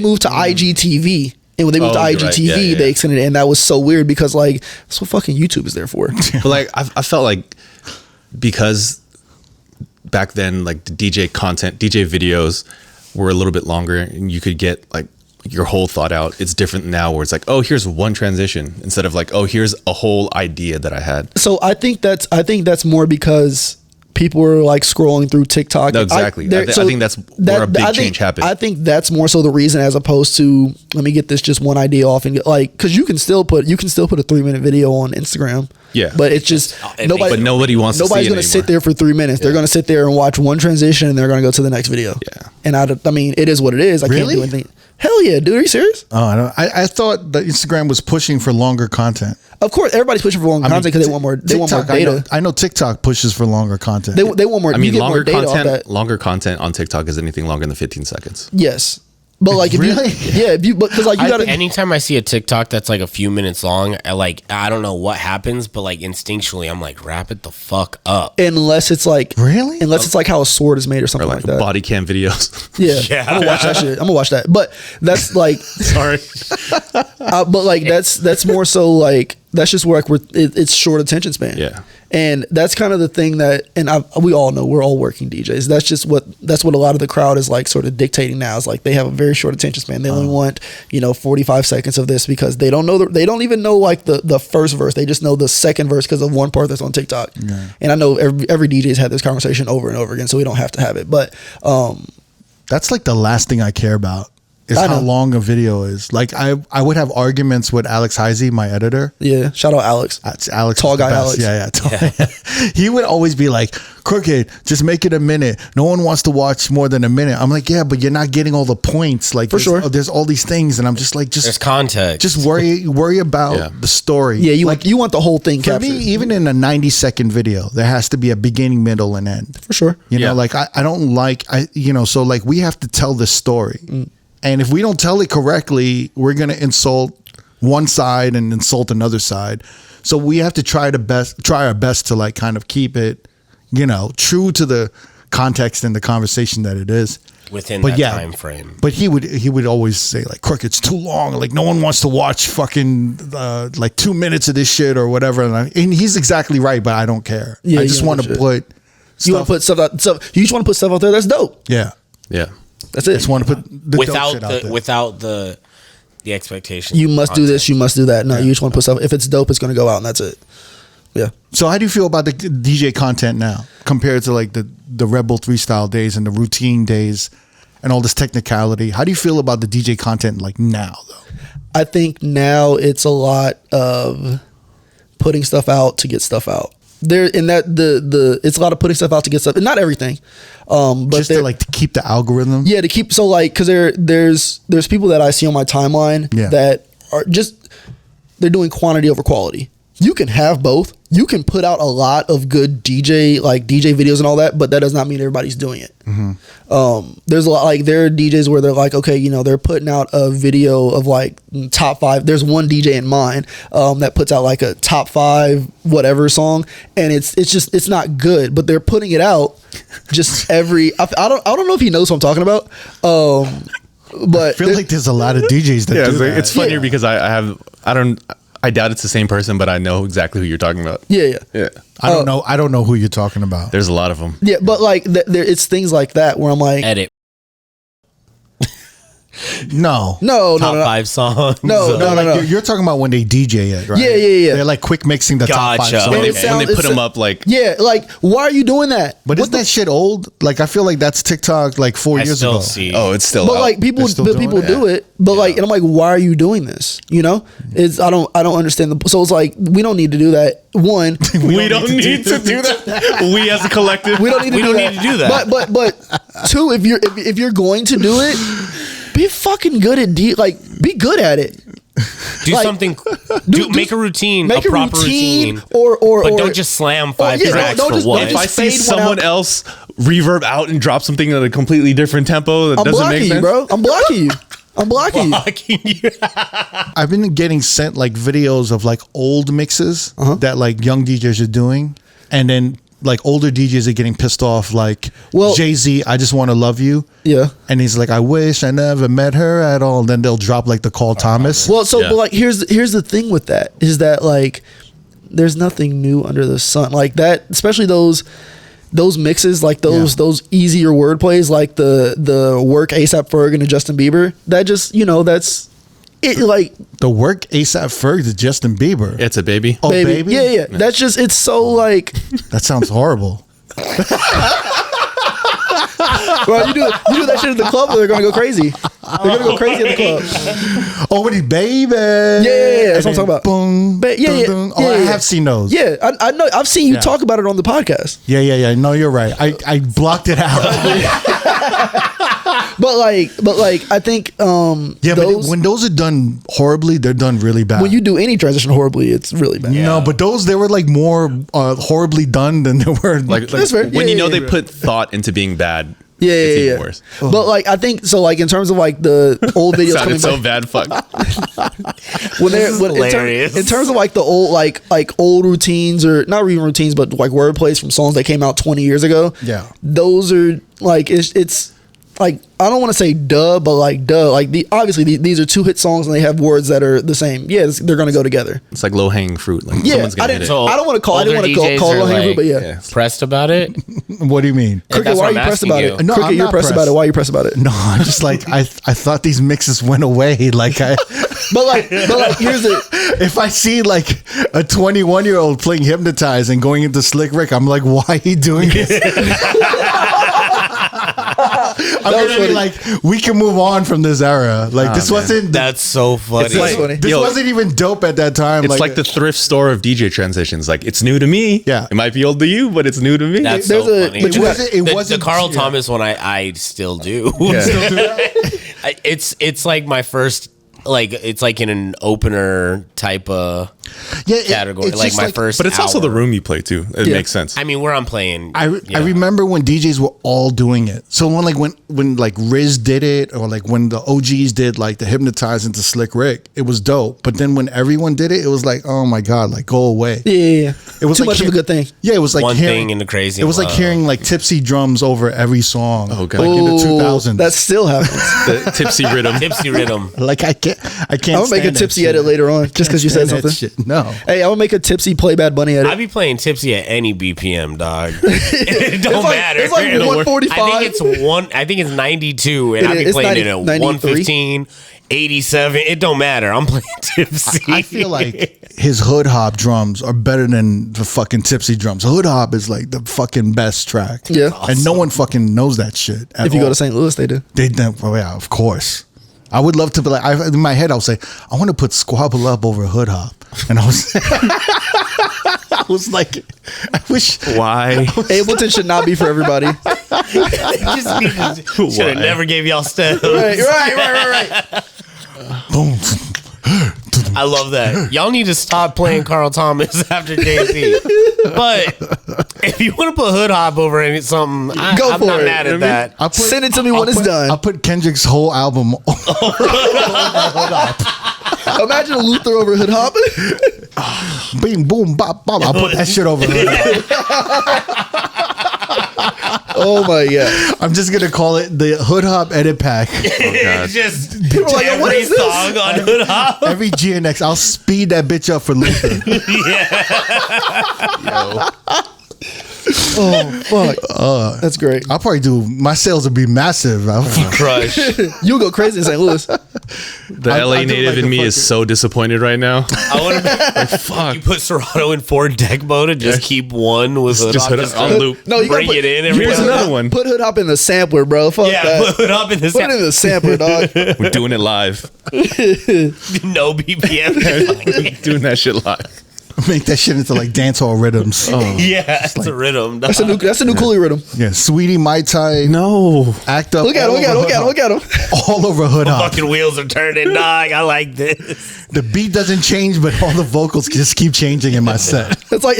moved to IGTV. And when they moved to Oh, you're IGTV, right. Yeah, yeah. they extended it, and that was so weird because like that's what fucking YouTube is there for. But like I felt like, because back then, like the DJ videos were a little bit longer and you could get like your whole thought out. It's different now where it's like, oh, here's one transition instead of like, oh, here's a whole idea that I had. So I think that's more because people were like scrolling through TikTok. No, exactly. I think that's where a big change happened. I think that's more so the reason, as opposed to let me get this just one idea off and get, like, because you can still put a 3-minute video on Instagram. Yeah. But it's just But nobody wants to see nobody's it going to sit anymore. there for 3 minutes. They're going to sit there and watch one transition and they're going to go to the next video. Yeah. And I mean, it is what it is. I can't Really? do anything. Hell yeah, dude. Are you serious? Oh, I thought that Instagram was pushing for longer content. Of course, everybody's pushing for longer content because they want more. They want more TikTok, data. I know TikTok pushes for longer content. They want more. I mean, you get more data off that. longer content on TikTok is anything longer than 15 seconds. Yes, but like if Really? because like you got to. Anytime I see a TikTok that's like a few minutes long, I don't know what happens, but like instinctually, I'm like, wrap it the fuck up. Unless it's like Really? unless it's like how a sword is made or Or something like, like that. body cam videos. Yeah, I'm gonna watch that shit. I'm gonna watch that. But that's like, Sorry. but like that's more so like that's just where like it's short attention span. Yeah. And that's kind of the thing that, and we all know we're all working DJs. That's what a lot of the crowd is like sort of dictating now. Is like they have a very short attention span. They only want 45 seconds of this because they don't know they don't even know like the first verse. They just know the second verse because of one part that's on TikTok. Yeah. And I know every DJ's had this conversation over and over again, so we don't have to have it. But That's like the last thing I care about is I how know. long a video is. Like I would have arguments with Alex Heisey, my editor. yeah, shout out Alex. It's Alex, Tall is the guy best. Yeah. He would always be like, "Crooked, just make it a minute. No one wants to watch more than a minute." I'm like, "Yeah, but you're not getting all the points. Like, For sure. there's all these things." And I'm just like, There's context. just worry about Yeah. the story. Yeah, you want the whole thing For captured. me, even in a 90-second video, there has to be a beginning, middle, and end. for sure. You know, Yeah. like I don't like so like we have to tell this story. And if we don't tell it correctly, we're gonna insult one side and insult another side. So we have to try our best to like kind of keep it, true to the context and the conversation that it is. within But that yeah, time frame. But he would always say like, "Crook, it's too long. Like no one wants to watch fucking like 2 minutes of this shit or whatever." And he's exactly right, but I don't care. Yeah, I just you want to shit. put. You want to put stuff out. So you just want to put stuff out there that's dope. Yeah. Yeah. That's it. Just want to put the dope shit out there. without the expectation. You must do this. You must do that. No, you just want to put stuff. If it's dope, it's going to go out, and that's it. Yeah. So how do you feel about the DJ content now compared to like the Red Bull 3 style days and the routine days and all this technicality? How do you feel about the DJ content like now though? I think now it's a lot of putting stuff out to get stuff out. There in that it's a lot of putting stuff out to get stuff, and not everything, but just to like to keep the algorithm. Yeah, to keep so like because there's people that I see on my timeline that are just they're doing quantity over quality. You can have both. You can put out a lot of good DJ videos and all that, but that does not mean everybody's doing it. There's a lot like there are DJs where they're like, okay, you know, they're putting out a video of like top 5. There's one DJ in mind that puts out like a top 5 whatever song, and it's not good, but they're putting it out just every. I don't know if he knows what I'm talking about. But I feel like there's a lot of DJs that do that. It's funnier because I doubt it's the same person, but I know exactly who you're talking about. Yeah. I don't know who you're talking about. There's a lot of them. Yeah, but like it's things like that where I'm like, Edit. No. Top 5 songs. No. You're talking about when they DJ it, right? Yeah. They're like quick mixing the top 5 songs. When they put them up like... Yeah, like, why are you doing that? But isn't that shit old? Like, I feel like that's TikTok like 4 years ago. Oh, it's still But out. like people do it. But like, and I'm like, why are you doing this? You know, I don't understand so it's like we don't need to do that. One, we don't need to do that. We as a collective, we don't need to do that. But two, if you're going to do it, be fucking good at be good at it. Do something. Make a routine, make a proper routine, but don't just slam 5 tracks for what. If I see someone else reverb out and drop something at a completely different tempo, that doesn't make sense. Bro. I'm blocking you. I'm blocking you. I've been getting sent like videos of like old mixes that like young DJs are doing, and then like older DJs are getting pissed off like, Jay-Z, I just want to love you. Yeah. And he's like, I wish I never met her at all. And then they'll drop like the Carl Thomas. Well, but like here's the thing with that is that like there's nothing new under the sun. Like that, especially those mixes, like those easier word plays, like the work A$AP Ferg and Justin Bieber. That just, you know, that's it. Like the work A$AP Ferg to Justin Bieber. It's a baby. Oh, baby. Yeah. That's just, it's so like. That sounds horrible. Bro, you do that shit at the club, they're gonna go crazy. They're gonna go crazy at the club. Oh, with baby. Yeah. That's what I'm talking about. Boom. I have seen those. Yeah, I know. I've seen you talk about it on the podcast. Yeah. No, you're right. I blocked it out. But I think but when those are done horribly, they're done really bad. When you do any transition horribly, it's really bad. No, but they were like more horribly done than they were like that's fair. When they put thought into being bad. It's even worse. But like I think so, like in terms of like the old videos coming so back, bad. Fuck. In terms of like the old like old routines, or not even routines, but like word plays from songs that came out 20 years ago. Yeah, those are like it's like I don't want to say duh, but like duh, like obviously these are 2 hit songs and they have words that are the same. Yeah, they're gonna go together. It's like low hanging fruit. Like someone's gonna hit it. I don't want to call it low hanging fruit, but yeah. Pressed about it. What do you mean? Cricket, why are you pressed about it? No, Cricket, you're pressed about it. Why are you pressed about it? No, I'm just like I thought these mixes went away. Like but like here's the. If I see like a 21-year-old playing Hypnotize and going into Slick Rick, I'm like, why are you doing this? I'm gonna be like, we can move on from this era. Like this wasn't. That's so funny. This wasn't even dope at that time. It's like the thrift store of DJ transitions. Like it's new to me. Yeah, it might be old to you, but it's new to me. That's so funny. It wasn't the Carl Thomas one. I still do. Yeah. Still do that? It's like my first. Like it's like in an opener type of category, like my first. But it's also the room you play too. It makes sense. I mean, where I'm playing. I remember when DJs were all doing it. So when like Riz did it, or like when the OGs did like the Hypnotize into Slick Rick, it was dope. But then when everyone did it, it was like, oh my god, like go away. Yeah. It was too like much of a good thing. Yeah, it was like one thing in the crazy. It was like hearing like tipsy drums over every song. Oh god, like in the 2000s. That still happens. The tipsy rhythm. Like I can't. I'm gonna make a tipsy edit later on just because you said something. Shit. No. Hey, I'm gonna make a tipsy play Bad Bunny edit. I be playing tipsy at any BPM, dog. It don't matter. It's like 145. I think it's 92, and I be playing it at 115, 87. It don't matter. I'm playing tipsy. I feel like his hood hop drums are better than the fucking tipsy drums. Hood hop is like the fucking best track. Yeah, and no one fucking knows that shit. If you go to St. Louis, they do. They don't. Well, yeah, of course. I would love to be like, in my head, I was like, I want to put Squabble Up over Hood Hop. And I was, I was like, I wish. Why? Ableton should not be for everybody. Should have never gave y'all steps. Right. Boom. I love that. Y'all need to stop playing Carl Thomas after Jay-Z. But if you want to put Hood Hop over something, I'm for not it. mad at that. Send it to me when it's done. I'll put Kendrick's whole album over Hood Hop. Imagine a Luther over Hood Hop. Bing, boom, bop, bop. I'll put that shit over Hood Hop. Oh my god! I'm just gonna call it the Hood Hop edit pack. Just People are like, "Yo, what every is this?" song on Hood Hop. Every GNX, I'll speed that bitch up for Luther. Oh fuck! That's great. I'll probably do. My sales would be massive. Crush. You'll go crazy in St. Louis. The LA do native like in a me is fucking- so disappointed right now. I want to Fuck. You put Serato in 4 deck mode and just keep one with Hood Just Hop. Hood Hop on loop. No, you gotta bring put- it in every Here's time. another one. Put Hood Hop in the sampler, bro. Fuck Yeah, that. put Hood Hop in the Put it in the sampler, dog. We're doing it live. no BPM. Doing that shit live. Make that shit into like dancehall rhythms. Yeah, it's a rhythm. That's a new Cooley rhythm. Yeah, Sweetie, Mai Tai, No. Act Up. Look at him! Look at him! All over Hood Hop. Fucking wheels are turning, dog. I like this. The beat doesn't change, but all the vocals just keep changing in my set. It's like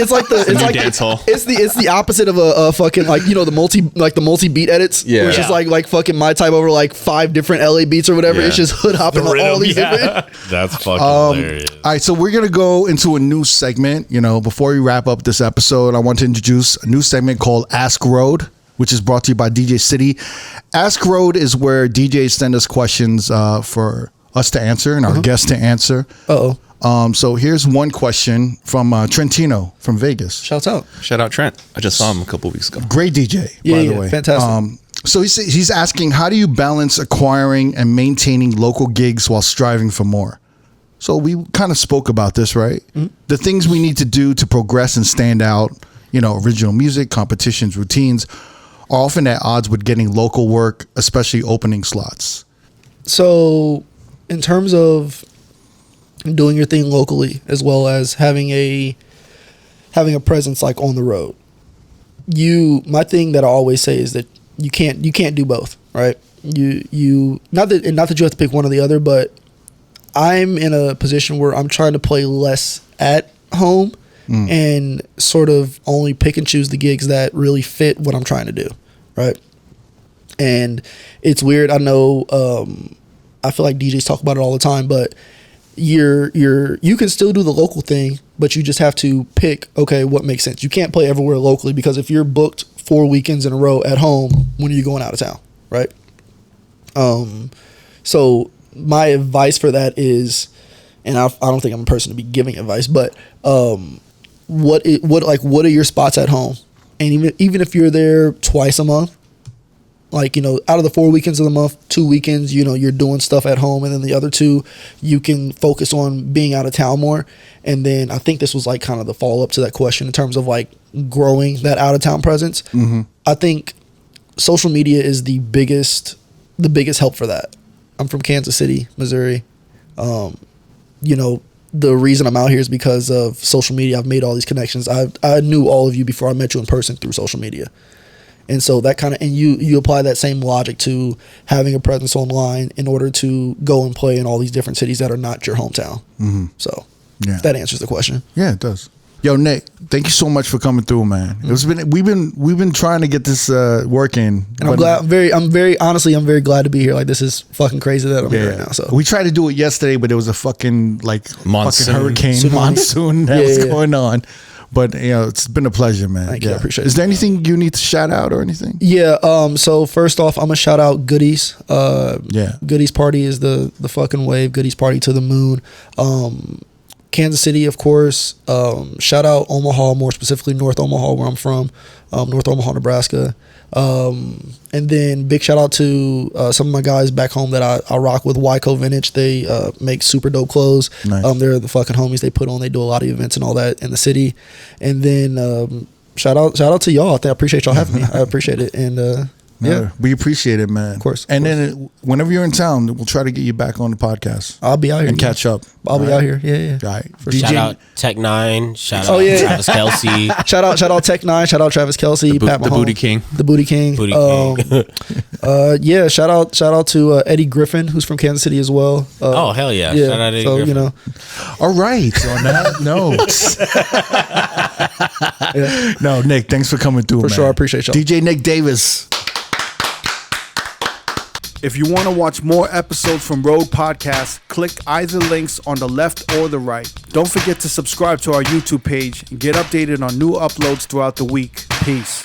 dance hall. It's the opposite of a fucking like the multi beat edits. Yeah. Where it's just like fucking my type over like 5 different LA beats or whatever. Yeah. It's just Hood Hop and all these different. That's fucking hilarious. All right, so we're gonna go into a new segment. Before we wrap up this episode, I want to introduce a new segment called Ask R.O.A.D, which is brought to you by DJ City. Ask R.O.A.D is where DJs send us questions for us to answer and our guests to answer. So here's one question from Trentino from Vegas. Shouts out. Shout out Trent. I just saw him a couple weeks ago. Great DJ, by the way. Fantastic. So he's asking, how do you balance acquiring and maintaining local gigs while striving for more? So we kind of spoke about this, right? Mm-hmm. The things we need to do to progress and stand out, original music, competitions, routines, are often at odds with getting local work, especially opening slots. So in terms of doing your thing locally as well as having a presence like on the road, my thing that I always say is that you can't do both, right? You not that you have to pick one or the other, but I'm in a position where I'm trying to play less at home and sort of only pick and choose the gigs that really fit what I'm trying to do, right? And it's weird. I know I feel like DJs talk about it all the time, but you can still do the local thing, but you just have to pick, okay, what makes sense. You can't play everywhere locally because if you're booked 4 weekends in a row at home, when are you going out of town, right? So my advice for that is, and I don't think I'm a person to be giving advice, but what are your spots at home? And even if you're there twice a month, like, out of the 4 weekends of the month, 2 weekends, you're doing stuff at home, and then the other 2, you can focus on being out of town more. And then I think this was like kind of the follow up to that question in terms of like growing that out of town presence. Mm-hmm. I think social media is the biggest help for that. I'm from Kansas City, Missouri. The reason I'm out here is because of social media. I've made all these connections. I knew all of you before I met you in person through social media. And so that and you apply that same logic to having a presence online in order to go and play in all these different cities that are not your hometown. Mm-hmm. So if that answers the question. Yeah, it does. Yo, Nick, thank you so much for coming through, man. We've been trying to get this working, and I'm glad. I'm very glad to be here. Like, this is fucking crazy that I'm here right now. So we tried to do it yesterday, but it was a fucking monsoon. Hurricane monsoon that was going on. But it's been a pleasure, man. Thank you. I appreciate it. Is there anything you need to shout out or anything? Yeah. So first off, I'm gonna shout out Goodies. Goodies Party is the fucking wave. Goodies Party to the moon. Kansas City, of course. Shout out Omaha, more specifically North Omaha, where I'm from, North Omaha, Nebraska. And then big shout out to some of my guys back home that I rock with, Wyco Vintage. They make super dope clothes. Nice. They're the fucking homies. They do a lot of events and all that in the city. And then shout out to y'all. I appreciate y'all having me. I appreciate it. And Yeah. We appreciate it, man. Of course. And then whenever you're in town, we'll try to get you back on the podcast. I'll be out here and catch up. I'll be out here. Yeah. All right. Shout out Tech 9. Shout out yeah. Travis Kelsey. Shout out Tech 9. Shout out Travis Kelsey. Pat The Mahomes, Booty King. The Booty King. Yeah. Shout out to Eddie Griffin, who's from Kansas City as well. Oh hell yeah! Shout out Eddie Griffin. You know. All right. On that note. No, Nick, thanks for coming through, For man. sure, I appreciate y'all. DJ Nick Davis. If you want to watch more episodes from R.O.A.D Podcast, click either links on the left or the right. Don't forget to subscribe to our YouTube page and get updated on new uploads throughout the week. Peace.